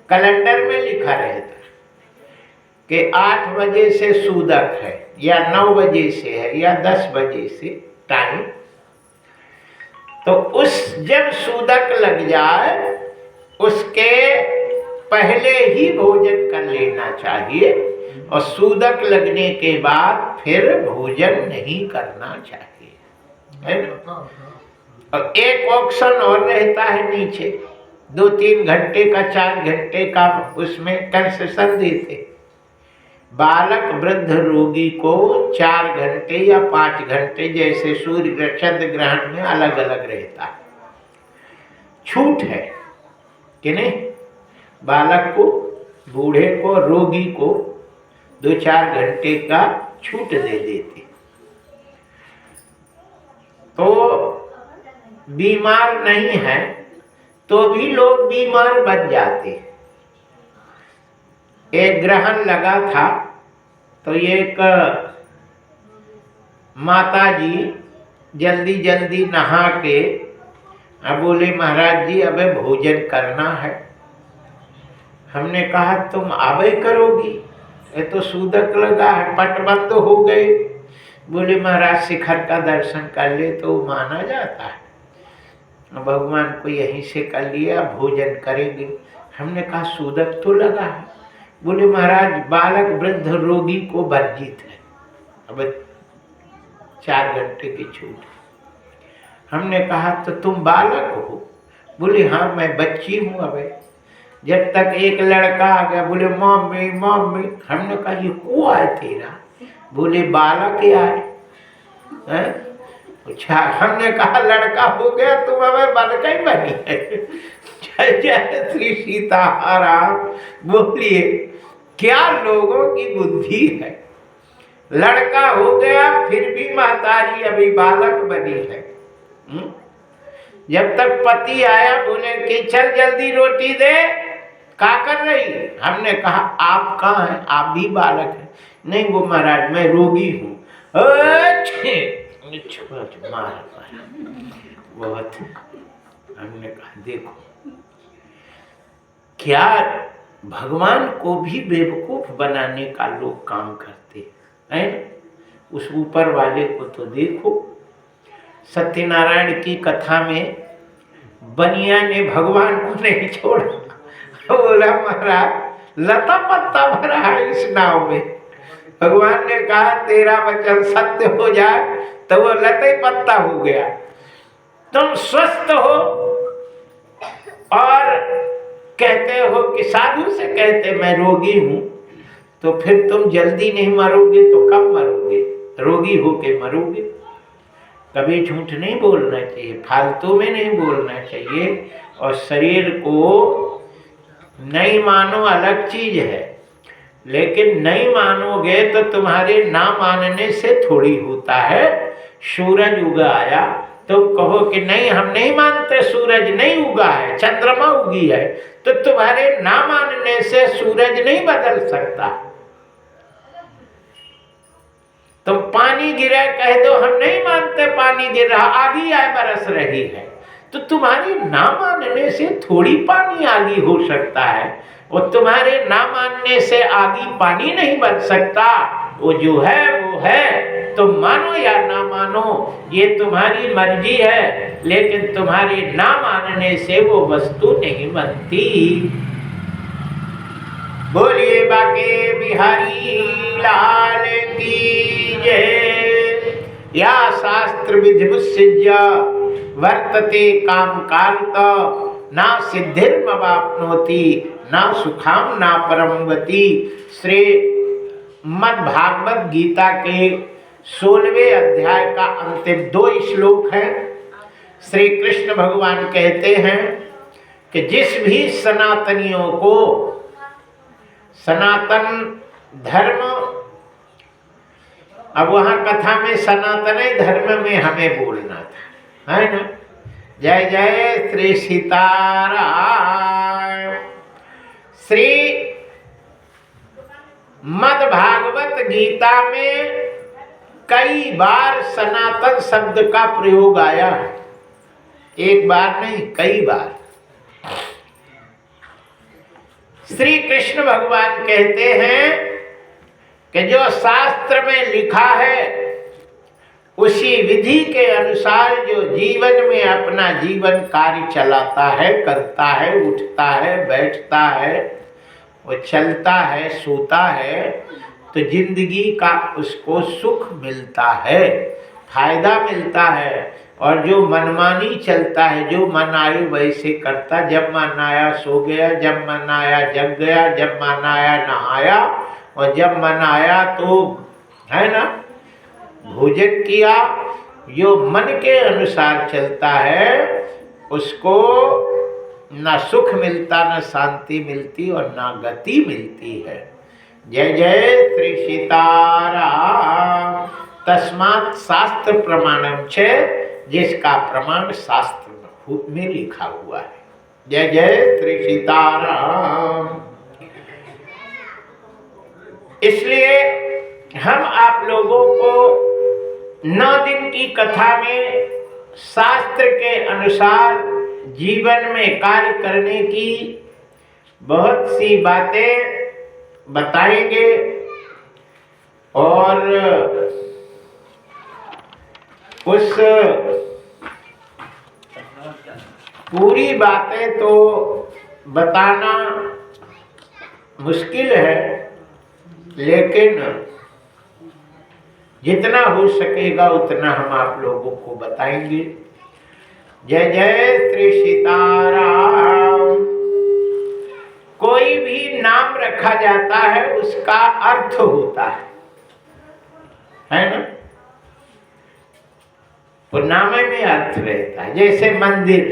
कैलेंडर में लिखा रहता कि 8 बजे से सूदक है, या 9 बजे से है, या 10 बजे से टाइम। तो उस जब सूदक लग जाए उसके पहले ही भोजन कर लेना चाहिए, और सूदक लगने के बाद फिर भोजन नहीं करना चाहिए, है ना। और एक ऑप्शन और रहता है नीचे, 2-3 घंटे का, 4 घंटे का, उसमें कंसेशन देते। बालक वृद्ध रोगी को 4 घंटे या 5 घंटे, जैसे सूर्य चंद्र ग्रहण में अलग अलग रहता है, छूट है कि नहीं। बालक को, बूढ़े को, रोगी को 2-4 घंटे का छूट दे देते। तो बीमार नहीं है तो भी लोग बीमार बन जाते। एक ग्रहण लगा था तो एक माता जी जल्दी जल्दी नहा के अब बोले महाराज जी अबे भोजन करना है। हमने कहा तुम आबे करोगी, ये तो सूदक लगा है, पट बंद हो गए। बोले महाराज शिखर का दर्शन कर ले तो माना जाता है, भगवान को यहीं से कर लिया, भोजन करेंगे। हमने कहा सूदक तो लगा है। बोले महाराज बालक वृद्ध रोगी को वर्जित है, अब 4 घंटे की छूट। हमने कहा तो तुम बालक हो? बोले हाँ मैं बच्ची हूँ। अब जब तक एक लड़का आ गया, बोले मम्मी मम्मी। हमने कहा ये को आए तेरा? बोले बालक आए हैं। अच्छा, हमने कहा लड़का हो गया तुम अब बालक ही बनी है। जय जय श्री सीताराम। बोलिए क्या लोगों की बुद्धि है, लड़का हो गया फिर भी महतारी अभी बालक बनी है। जब तक पति आया बोले कि चल जल्दी रोटी दे, क्या कर रही है? हमने कहा आप कहाँ हैं, आप भी बालक हैं। नहीं वो महाराज मैं रोगी हूँ। मारा बहुत। हमने कहा देखो क्या भगवान को भी बेवकूफ बनाने का लोग काम करते हैं। उस ऊपर वाले को तो देखो, सत्यनारायण की कथा में बनिया ने भगवान को नहीं छोड़ा। बोला महाराज लता पत्ता भरा है इस नाव में। भगवान ने कहा तेरा वचन सत्य हो जाए तो वो लता पत्ता हो गया। तुम स्वस्थ हो और कहते हो कि साधु से कहते मैं रोगी हूं, तो फिर तुम जल्दी नहीं मरोगे तो कब मरोगे? रोगी होके मरोगे। कभी झूठ नहीं बोलना चाहिए, फालतू में नहीं बोलना चाहिए। और शरीर को नहीं मानो अलग चीज है, लेकिन नहीं मानोगे तो तुम्हारे ना मानने से थोड़ी होता है। सूरज उगा आया, तुम कहो कि नहीं हम नहीं मानते, सूरज नहीं उगा है, चंद्रमा उगी है, तो तुम्हारे ना मानने से सूरज नहीं बदल सकता। तुम पानी गिरा कह दो हम नहीं मानते पानी गिर रहा, आगी आए बरस रही है, तो तुम्हारे ना मानने से थोड़ी पानी आगी हो सकता है। और तुम्हारे ना मानने से आगी पानी नहीं बन सकता। वो जो है वो है, तुम मानो या ना मानो ये तुम्हारी मर्जी है, लेकिन तुम्हारे ना मानने से वो वस्तु नहीं बनती। बोलिए बाके बिहारी लाल की जय। या शास्त्र विधि मुत्सृज्य वर्तते काम कारत ना सिद्धिर्मवाप्नोति ना सुखाम ना परम गति। श्री मद्भागवत गीता के 16वें अध्याय का अंतिम 2 श्लोक है। श्री कृष्ण भगवान कहते हैं कि जिस भी सनातनियों को सनातन धर्म, अब वहां कथा में सनातन धर्म में हमें बोलना था, है ना। जय जय श्री सीताराम। श्री मद्भागवत गीता में कई बार सनातन शब्द का प्रयोग आया है, एक बार नहीं कई बार। श्री कृष्ण भगवान कहते हैं कि जो शास्त्र में लिखा है उसी विधि के अनुसार जो जीवन में अपना जीवन कार्य चलाता है, करता है, उठता है, बैठता है, वो चलता है, सोता है, तो जिंदगी का उसको सुख मिलता है, फायदा मिलता है। और जो मनमानी चलता है, जो मन आए वैसे करता, जब मन आया सो गया, जब मन आया जग गया, जब मन आया नहाया, और जब मन आया तो है ना भोजन किया। जो मन के अनुसार चलता है उसको ना सुख मिलता, ना शांति मिलती और ना गति मिलती है। जय जय श्री सीताराम। तस्मात् शास्त्र प्रमाणम छे, जिसका प्रमाण शास्त्र में लिखा हुआ है। जय जय श्री सीताराम। इसलिए हम आप लोगों को 9 दिन की कथा में शास्त्र के अनुसार जीवन में कार्य करने की बहुत सी बातें बताएंगे। और उस पूरी बातें तो बताना मुश्किल है, लेकिन जितना हो सकेगा उतना हम आप लोगों को बताएंगे। जय जय श्री सीताराम। कोई भी नाम रखा जाता है उसका अर्थ होता है ना। वो नाम में अर्थ रहता है। जैसे मंदिर,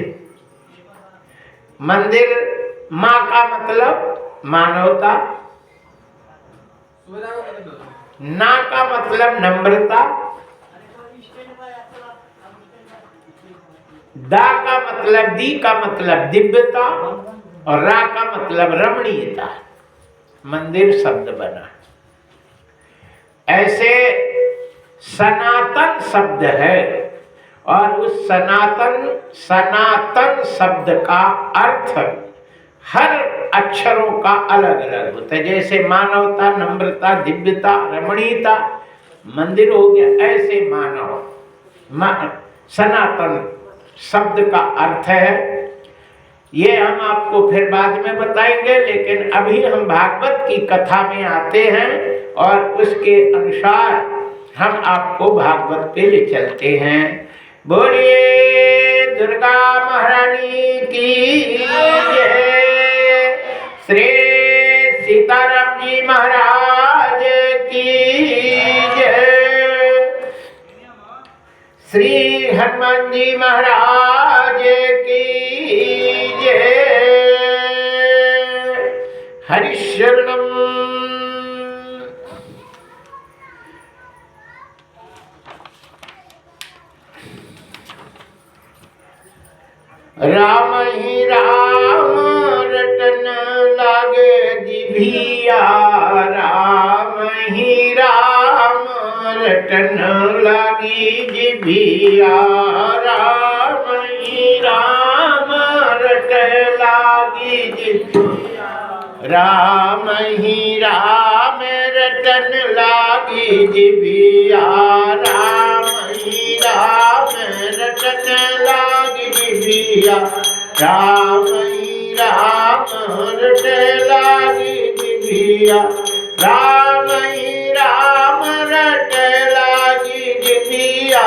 मंदिर माँ का मतलब मानवता, ना का मतलब नम्रता, दा का मतलब, दी का मतलब दिव्यता, और रा का मतलब रमणीयता। मंदिर शब्द बना। ऐसे सनातन शब्द है, और उस सनातन शब्द का अर्थ हर अक्षरों का अलग अलग होता है। जैसे मानवता, नम्रता, दिव्यता, रमणीयता मंदिर हो गया, ऐसे मानव सनातन शब्द का अर्थ है। ये हम आपको फिर बाद में बताएंगे, लेकिन अभी हम भागवत की कथा में आते हैं और उसके अनुसार हम आपको भागवत पे ले चलते हैं। बोलिए दुर्गा महारानी की जय, श्री सीताराम जी महाराज की जय, श्री हनुमान जी महाराज की जय। हरिशरणम। राम ही राम रटन लागे जिभिया, राम ही राम रटन लागी जिभिया, राम ही राम रट लागी जिभिया, राम ही राम रटन लागी जिभिया, राम ही राम रटन लागी जिभिया, राम ही राम रट लागी जिभिया, राम ही राम रट लागी जिभिया,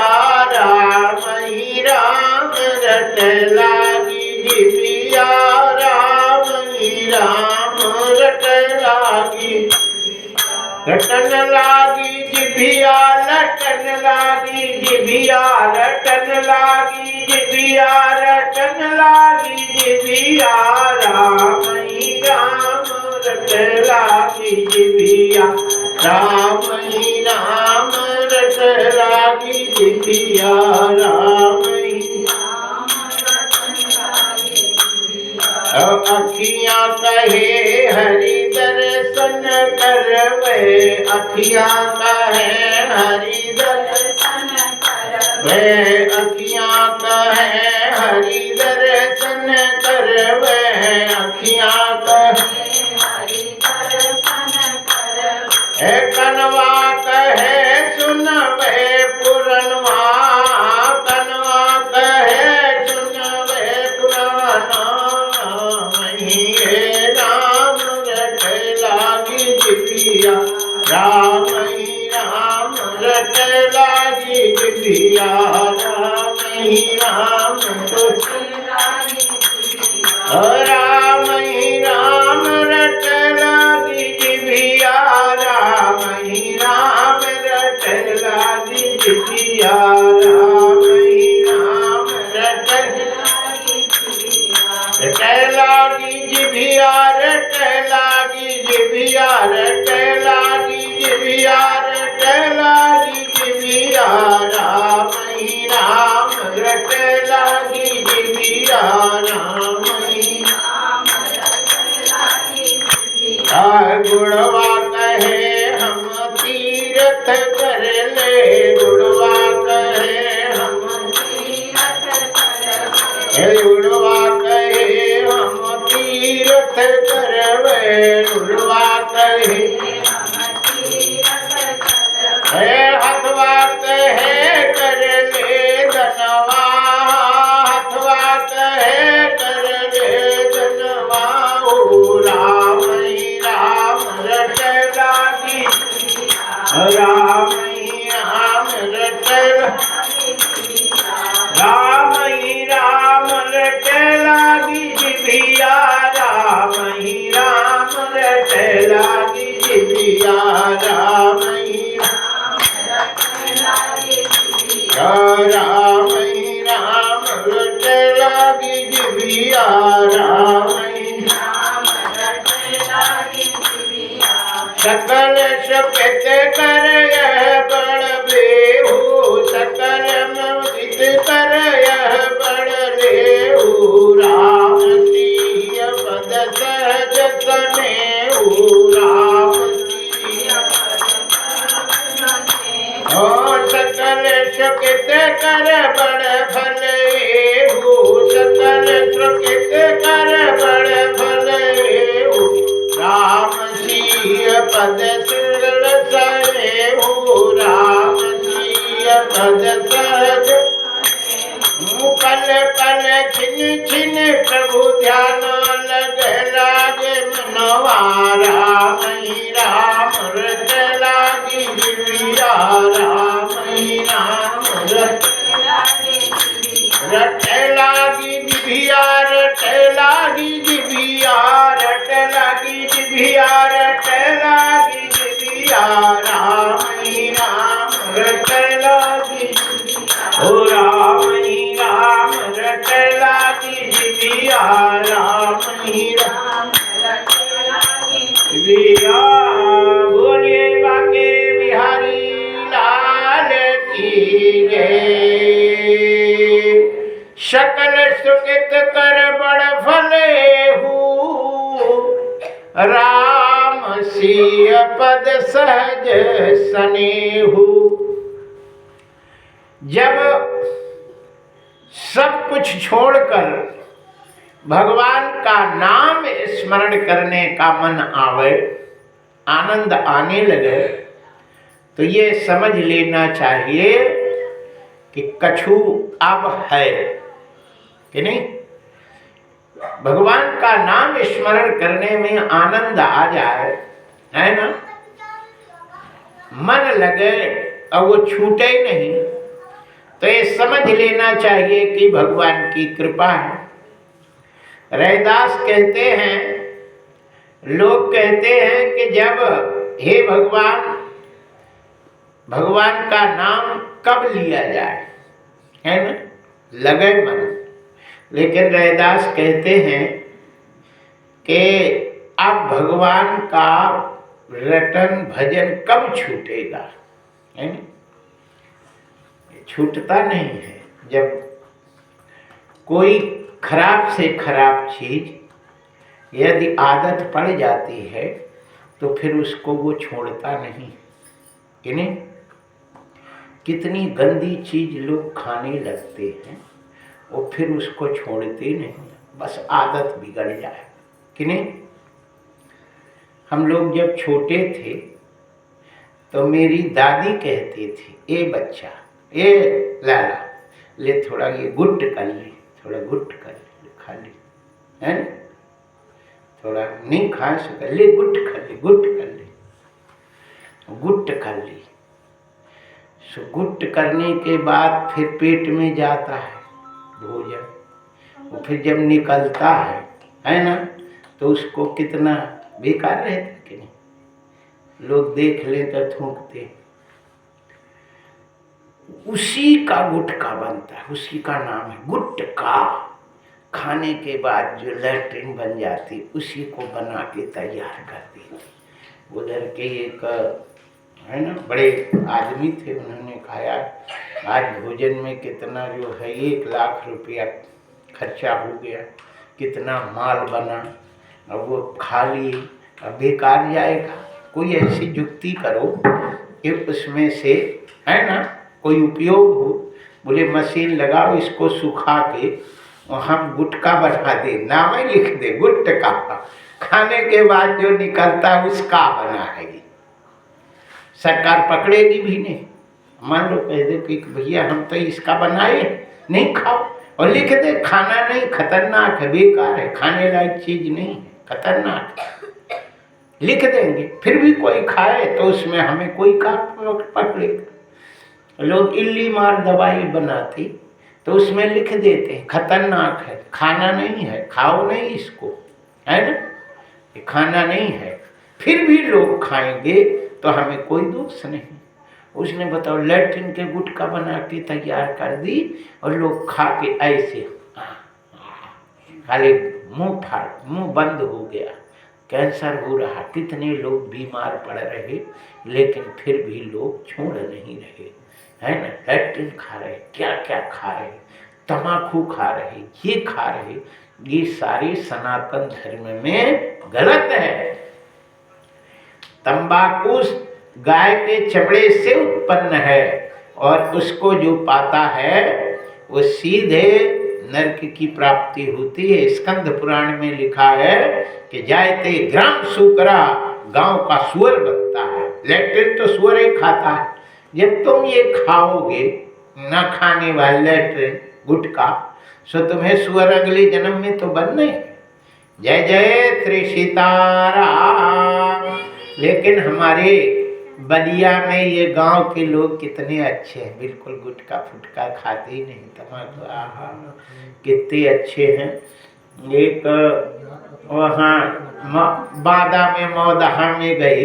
राम ही राम रट लागी जिभिया, राम ही राम रट लागी, रटन लागी जिभिया, रटन लागी जिभिया, रटन लागी जिभिया, रटन लागी जिभिया, राम ही राम रट लागी जिभिया, राम ही राम रट लागी जिभिया, राम ही अखियाँ कहे हरि दर्शन करवे, अखियाँ कहे हरि दर्शन करवे, अखियाँ कहे हरि दर्शन करवे, अखियाँ कहे हरि दर्शन करवे, कनवा कहे सुनवे पुरनवा, कनवा कहे सुनवे पुराना, राम रट लागी जिभिया, राम ही राम रट लागी जिभिया, राम ही राम रट लागी जिभिया, राम ही राम रट लागी जिभिया, राम ही राम रट लागी जिभिया, राम ही राम रट रट लागी जिभिया, रट लागी जिभिया, रट लागी जिभिया, रट लागी जिभिया, राम ही राम रट लागी जिभिया, राम ही राम रट लागी जिभिया, गुणवा कहे हम तीर्थ कर ले, गुणवा कहे हम तीर्थ कर ले, गुणवा कहे हम तीर्थ करवे, गुणवा कहे हम तीर्थ करवे, हथवा कहे कर ले धनवा, हथवा कहे कर ले धनवा, राम ही राम रट लागी, राम ही राम रट लागी, राम ही राम रट लागी जिभिया, राम ही राम रट लागी जिभिया, राम ही राम रट लागी जिभिया, राम ही राम रट लागी जिभिया, राम ही राम रट लागी जिभिया, सकल शपथ कर यह बड़ बेहू, सकल मुदित कर यह बड़ लेहू, राम सिय पद सहज कनेहू, राम सिय पद सकल सुकृत कर बड़ भलेहू, सकल सुकृत कर बड़ भलेहू, राम सिय पद सहज, राम सिय पद सहज, छिन छिन प्रभु ध्यान लगे लागे मनवा राम ही राम रट लागी जिभिया राम ही राम रट लागी जिभिया रट लागी जिभिया रट लागी जिभिया रट लागी जिभिया राम ही राम रट लागी ओ राम ही राम रट लागी जिभिया राम ही राम जिभिया। बोलिए बाके बिहारी लाल की जय। सकल सुकृत कर बड़ भले हूँ राम सिय पद सहज सनेहू। जब सब कुछ छोड़कर भगवान का नाम स्मरण करने का मन आवे, आनंद आने लगे, तो ये समझ लेना चाहिए कि कछु अब है कि नहीं। भगवान का नाम स्मरण करने में आनंद आ जाए, है ना, मन लगे और वो छूटे नहीं, तो ये समझ लेना चाहिए कि भगवान की कृपा है। रैदास कहते हैं, लोग कहते हैं कि जब हे भगवान, भगवान का नाम कब लिया जाए, है ना, लगे मन। लेकिन रैदास कहते हैं कि अब भगवान का रटन भजन कब छूटेगा, है ना, छूटता नहीं है। जब कोई खराब से खराब चीज यदि आदत पड़ जाती है तो फिर उसको वो छोड़ता नहीं, कि नहीं। कितनी गंदी चीज लोग खाने लगते हैं और फिर उसको छोड़ते नहीं, बस आदत बिगड़ जाए, कि नहीं। हम लोग जब छोटे थे तो मेरी दादी कहती थी, ए बच्चा, ए लाला, ले थोड़ा ये गुट कर ले, थोड़ा गुट कर ले, खा ले, है ना, थोड़ा नहीं खा सके, ले गुट कर ले, गुट कर ले, गुट कर ली। सो गुट करने के बाद फिर पेट में जाता है भोजन, और फिर जब निकलता है ना, तो उसको कितना बेकार रहता कि नहीं, लोग देख लें तो थूकते। उसी का गुटका बनता है, उसी का नाम है गुटका। खाने के बाद जो लैट्रिन बन जाती, उसी को बना के तैयार कर देती। उधर के एक है ना बड़े आदमी थे, उन्होंने कहा आज भोजन में कितना जो है 1 लाख रुपया खर्चा हो गया, कितना माल बना, अब वो खा लिए, अब बेकार जाएगा। कोई ऐसी युक्ति करो कि उसमें से, है ना, कोई उपयोग हो। बोले मशीन लगाओ, इसको सुखा के और हम गुटका बना दे, नाम ही लिख दे गुटका, खाने के बाद जो निकलता है उसका बना है। सरकार पकड़ेगी भी नहीं। मान लो कह दे कि भैया हम तो इसका बनाए, नहीं खाओ, और लिख दे खाना नहीं, खतरनाक है, बेकार है, खाने लायक चीज नहीं है, खतरनाक है, लिख देंगे। फिर भी कोई खाए तो उसमें हमें कोई का पकड़ेगा। लोग इल्ली मार दवाई बनाती तो उसमें लिख देते हैं खतरनाक है, खाना नहीं है, खाओ नहीं इसको, है ना, ये खाना नहीं है। फिर भी लोग खाएंगे तो हमें कोई दोष नहीं। उसने बताओ लैट्रिन के गुटका बना के तैयार कर दी और लोग खा के ऐसे खाली मुंह बंद हो गया, कैंसर हो रहा, कितने लोग बीमार पड़ रहे, लेकिन फिर भी लोग छोड़ नहीं रहे, है ना। लैट्रिन खा रहे, क्या क्या खा रहे, तम्बाकू खा रहे, ये खा रहे, ये सारी सनातन धर्म में गलत है। तंबाकू गाय के चमड़े से उत्पन्न है और उसको जो पाता है वो सीधे नरक की प्राप्ति होती है। स्कंद पुराण में लिखा है कि जायते ग्राम सूकरा, गांव का सुअर बनता है। लैट्रिन तो सुअर ही खाता है। जब तुम ये खाओगे न खाने वाले लैट्रिन गुटका, सो तुम्हें सुअर अगले जन्म में तो बनना है। जय जय श्री सीताराम। लेकिन हमारे बलिया में ये गांव के लोग कितने अच्छे हैं, बिल्कुल गुटखा फुटका खाते ही नहीं, तमाकू, आहा कितने अच्छे हैं। एक वहाँ बादा में मौदहा में गए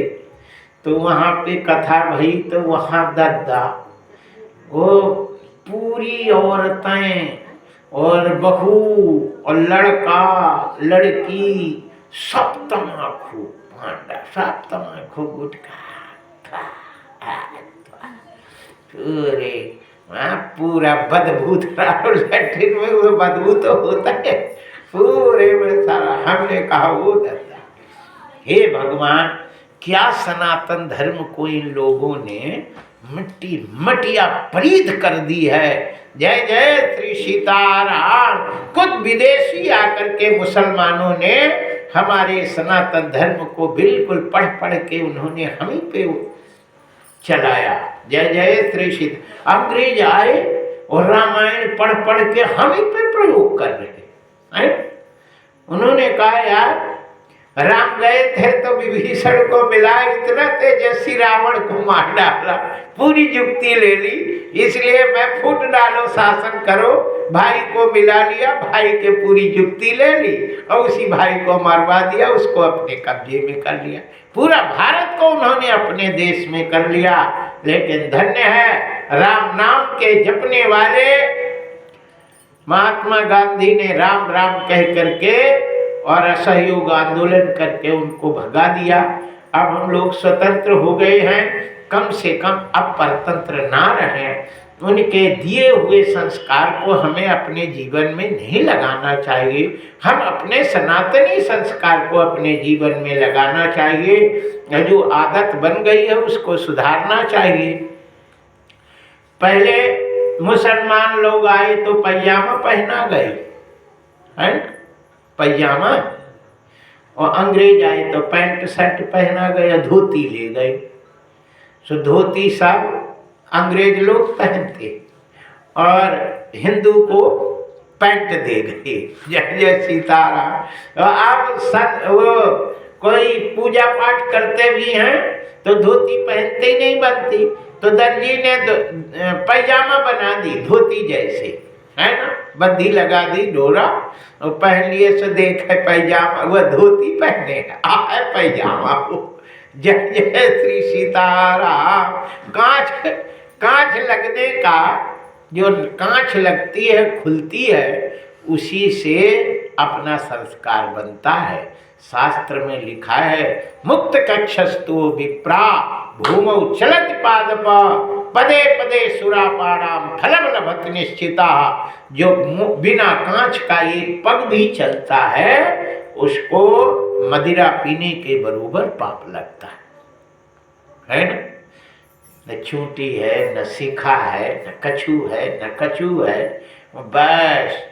तो वहाँ पे कथा भई, तो वहाँ दद्दा वो पूरी औरतें और बहू और लड़का लड़की सब तमाकू भांडा, सब तमाकू गुटखा पूरे वहाँ पूरा बदबू लैट्रिन में वो बदबू तो होता है पूरे में सारा। हमने कहा वो दद्दा, हे भगवान क्या सनातन धर्म को इन लोगों ने मटिया परीद कर दी है। जय जय श्री सीताराम। खुद विदेशी आकर के मुसलमानों ने हमारे सनातन धर्म को बिल्कुल पढ़ पढ़ के उन्होंने हम ही पे चलाया। जय जय श्री सीता। अंग्रेज आए और रामायण पढ़ पढ़ के हम ही पे प्रयोग कर रहे हैं। उन्होंने कहा यार राम गए थे तो विभीषण को मिला, इतना तेजस्वी रावण को मार डाला, पूरी युक्ति ले ली, इसलिए मैं फूट डालो शासन करो। भाई को मिला लिया, भाई के पूरी युक्ति ले ली और उसी भाई को मरवा दिया, उसको अपने कब्जे में कर लिया। पूरा भारत को उन्होंने अपने देश में कर लिया। लेकिन धन्य है राम नाम के जपने वाले महात्मा गांधी ने राम राम कह करके और असहयोग आंदोलन करके उनको भगा दिया। अब हम लोग स्वतंत्र हो गए हैं, कम से कम अब परतंत्र ना रहें। उनके दिए हुए संस्कार को हमें अपने जीवन में नहीं लगाना चाहिए, हम अपने सनातनी संस्कार को अपने जीवन में लगाना चाहिए। जो आदत बन गई है उसको सुधारना चाहिए। पहले मुसलमान लोग आए तो पैजामा पहना गए हैं, पैजामा, और अंग्रेज आए तो पैंट शर्ट पहना गया, धोती ले गए। सो धोती सब अंग्रेज लोग पहनते और हिंदू को पैंट दे गए। जय जय सीताराम। अब वो कोई पूजा पाठ करते भी हैं तो धोती पहनते ही नहीं बनती, तो दर्जी ने पैजामा बना दी धोती जैसे, है ना, बद्धी लगा दी डोरा और पहन लिए। से देखे पैजामा, वह धोती पहने है पैजामा वो। जय जय श्री सीताराम। कांच लगने का, जो कांच लगती है खुलती है, उसी से अपना संस्कार बनता है। शास्त्र में लिखा है मुक्त कक्षस्तु विप्रा भूमौ चलति पादपा पदे पदे सुरापाणाम फलम लभत निश्चिता। जो बिना कांच का एक पग भी चलता है उसको मदिरा पीने के बरोबर पाप लगता है ना। न चूंटी है, न सीखा है, न कछू है, न कछू है, बस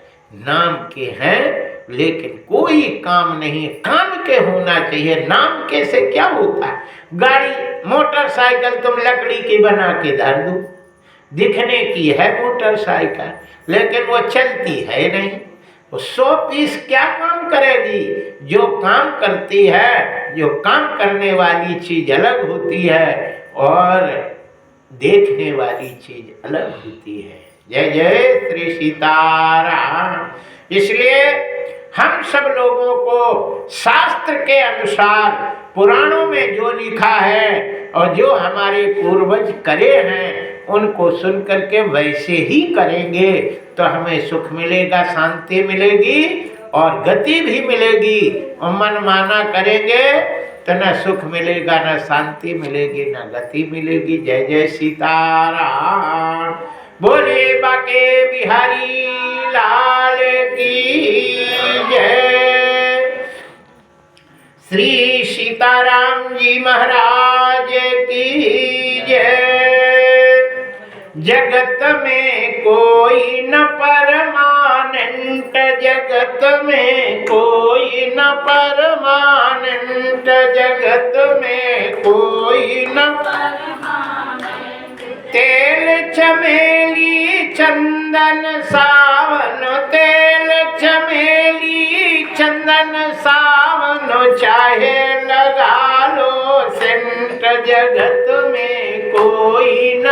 नाम के हैं लेकिन कोई काम नहीं। काम के होना चाहिए, नाम के से क्या होता है। गाड़ी मोटरसाइकिल तुम लकड़ी की बना के धर दो, दिखने की है मोटरसाइकिल लेकिन वो चलती है नहीं। वो 100 पीस क्या काम करेगी। जो काम करती है, जो काम करने वाली चीज अलग होती है और देखने वाली चीज अलग होती है। जय जय श्री सीताराम। इसलिए हम सब लोगों को शास्त्र के अनुसार पुराणों में जो लिखा है और जो हमारे पूर्वज करे हैं उनको सुन करके वैसे ही करेंगे तो हमें सुख मिलेगा, शांति मिलेगी और गति भी मिलेगी। और मन माना करेंगे तो न सुख मिलेगा, न शांति मिलेगी, न गति मिलेगी। जय जय सीताराम। बोले बाके बिहारी लाल की जय। श्री सीताराम जी महाराज की जय। जगत में कोई न परमानंद, जगत में कोई न परमानंद, जगत में कोई न तेल चमेली चंदन सावन तेल कोई न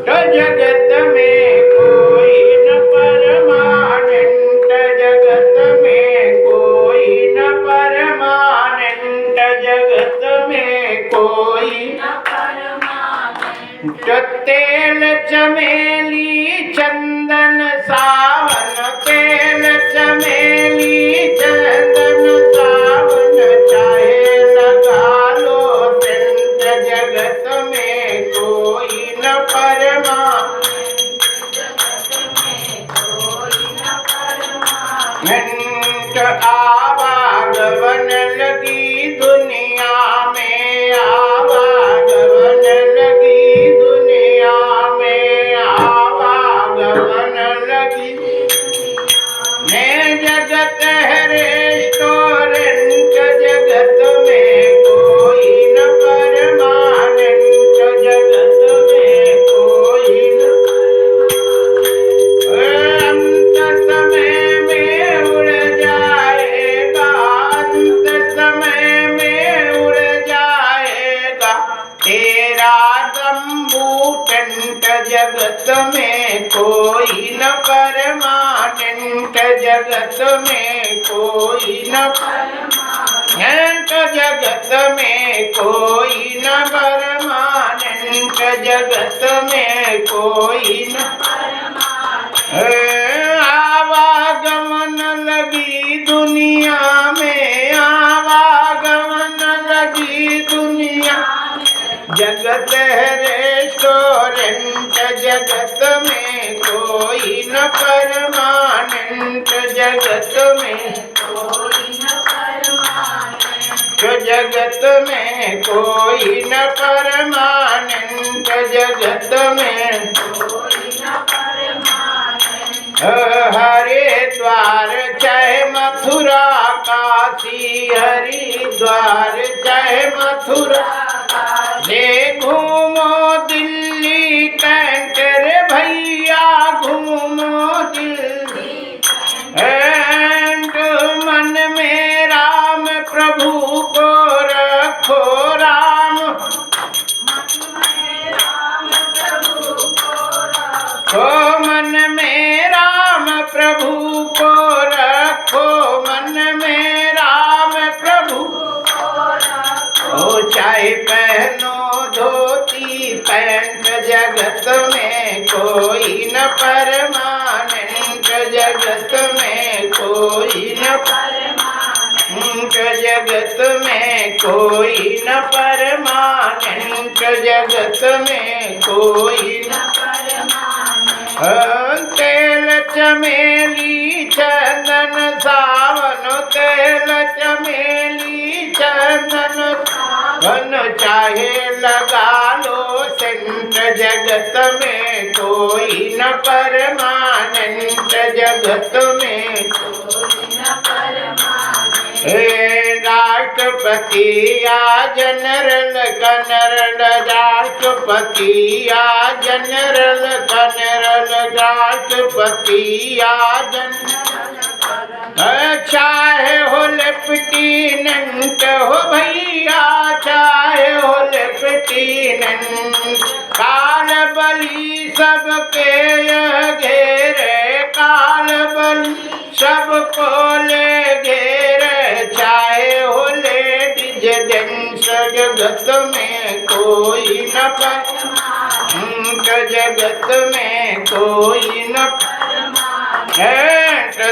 तो जगत में कोई न परमानंद, जगत में कोई न परमानंद, जगत में कोई न परमानंद। तेल चमेली चंदन सावन, तेल चमेली चंदन सावन, चाहे लगा लो सेंट, जगत में कोई न परमानंद, आवागमन लगी दुनिया में, आवागमन लगी दुनिया में, आवागमन लगी में। जगत है रेस्टोरेंट, जगत में कोई न परमानंद, जगत में कोई न अंत समय में उड़ जाएगा, अंत समय में उड़ जाएगा तेरा तंबू टेंट, जगत में कोई न परमानंद, जगत में कोई न परमानंद, जगत में कोई न परमानंद, जगत में कोई न आवागमन लगी दुनिया में, आवागमन लगी दुनिया, जगत है रेस्टोरेंट, जगत में कोई न परमानंद, जगत में कोई न परमानंद, जगत में कोई न परमानंद, जगत में कोई न परमानंद। हरिद्वार चाहे मथुरा काशी, हरिद्वार चाहे मथुरा ले घूमो दिल्ली कैंट रे भैया, घूमो दिल्ली कैंट, मन में राम प्रभु को रखो, राम ओ मन में राम प्रभु को रखो, मन में राम प्रभु ओ चाहे पहनो धोती पैंट, जगत में कोई न परमानंद, जगत में कोई न परमानंद, जगत में कोई न परमानंद, जगत में कोई न परमानंद। तेल चमेली चंदन सावन, तेल चमेली चंदन सावन, चाहे लगा लो सेंट, जगत में कोई न परमानंद, जगत में कोई न परमानंद। राष्ट्रपति या जनरल कनरल, राष्ट्रपति या जनरल कनरल, राष्ट्रपति या जनरल, चाहे हो लेफ्टिनेंट हो भैया, चाहे हो लेफ्टिनेंट, काल बली सबके घेरे, काल बली सबको ले घेरे, चाहे हो लेडीज जेंट्स, जगत में कोई न परमानंद, जगत में कोई न परमानंद।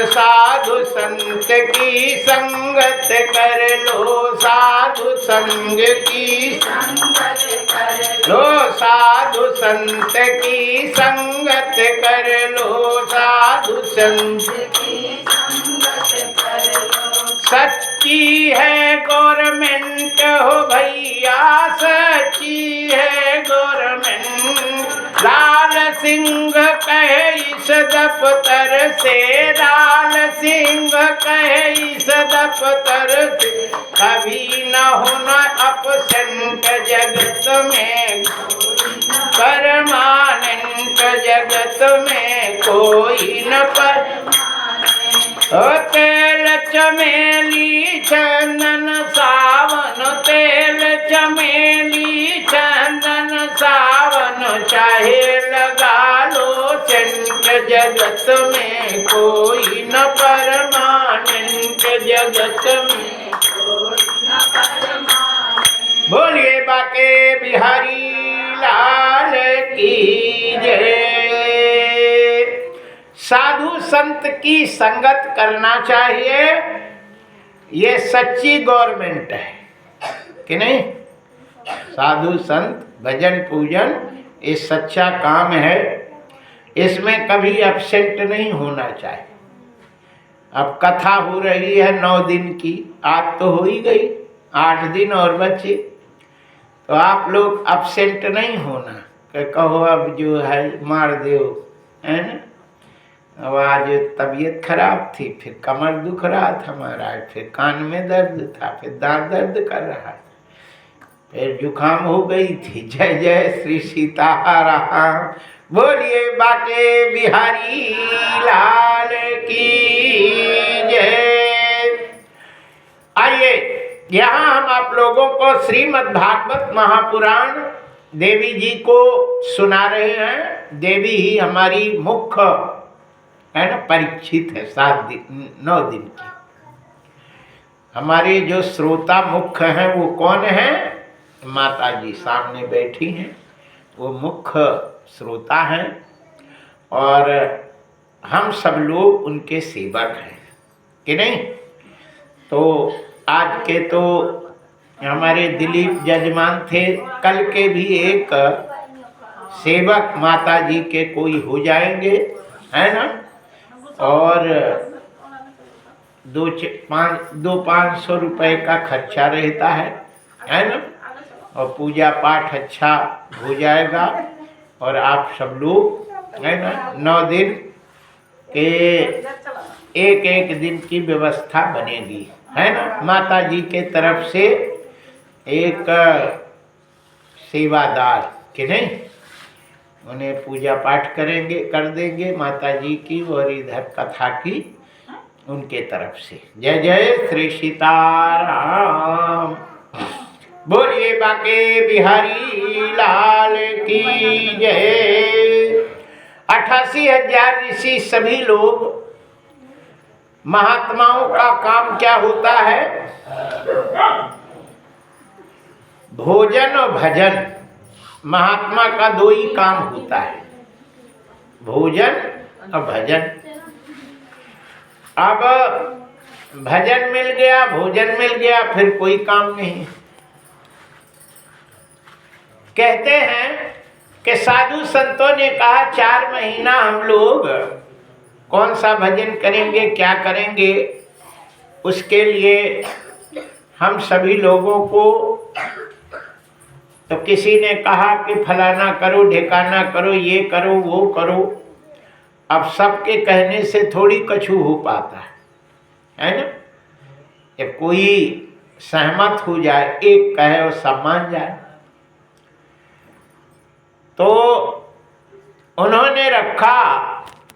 साधु संत की संगत कर लो, साधु संग की संगत कर लो, साधु संत की संगत कर लो, साधु संत की संगत कर लो। सच्ची है गवर्नमेंट हो भैया, सच्ची है गवर्नमेंट, लाल सिंह कहे इस दफ्तर से, लाल सिंह कहे इस दफ्तर से, कभी न होना अपसेंट, जगत में परमानेंट, जगत में कोई न परमानेंट। तेल चमेली चंदन सावन, तेल चमेली चंदन जगत में कोई न परमानंद, जगत में कोई न परमानंद। बोलिए बाके बिहारी लाल की जय। साधु संत की संगत करना चाहिए, ये सच्ची गवर्नमेंट है कि नहीं। साधु संत भजन पूजन ये सच्चा काम है, इसमें कभी एब्सेंट नहीं होना चाहिए। अब कथा हो रही है 9 दिन की, आज तो हो ही गई, 8 दिन और बचे, तो आप लोग एब्सेंट नहीं होना कि कहो अब जो है मार दो, है ना। अब आज तबीयत खराब थी, फिर कमर दुख रहा था महाराज, फिर कान में दर्द था, फिर दांत दर्द कर रहा था, फिर जुकाम हो गई थी। जय जय श्री सीताराम। बोलिए बाके बिहारी लाल की जय। आइए यहाँ हम आप लोगों को श्रीमद् भागवत महापुराण देवी जी को सुना रहे हैं। देवी ही हमारी मुख्य है ना, परीक्षित है 9 दिन की। हमारे जो श्रोता मुख्य हैं वो कौन है? माता जी सामने बैठी हैं, वो मुख्य श्रोता हैं और हम सब लोग उनके सेवक हैं कि नहीं। तो आज के तो हमारे दिलीप जजमान थे, कल के भी एक सेवक माता जी के कोई हो जाएंगे, है ना। और 200-500 रुपए का खर्चा रहता है ना। और पूजा पाठ अच्छा हो जाएगा और आप सब लोग है ना 9 दिन के एक दिन की व्यवस्था बनेगी, है ना। माता जी के तरफ से एक सेवादार कि नहीं, उन्हें पूजा पाठ कर देंगे माता जी की, और इधर कथा की उनके तरफ से। जय जय श्री सीताराम। बोलिए बाके बिहारी लाल की जय। 88,000 ऋषि सभी लोग, महात्माओं का काम क्या होता है? भोजन और भजन। महात्मा का 2 ही काम होता है, भोजन और भजन। अब भजन मिल गया, भोजन मिल गया, फिर कोई काम नहीं। कहते हैं कि साधु संतों ने कहा 4 महीना हम लोग कौन सा भजन करेंगे, क्या करेंगे। उसके लिए हम सभी लोगों को, तो किसी ने कहा कि फलाना करो, ढेकाना करो, ये करो, वो करो। अब सबके कहने से थोड़ी कछु हो पाता है ना। जब कोई सहमत हो जाए, एक कहे और सब मान जाए, तो उन्होंने रखा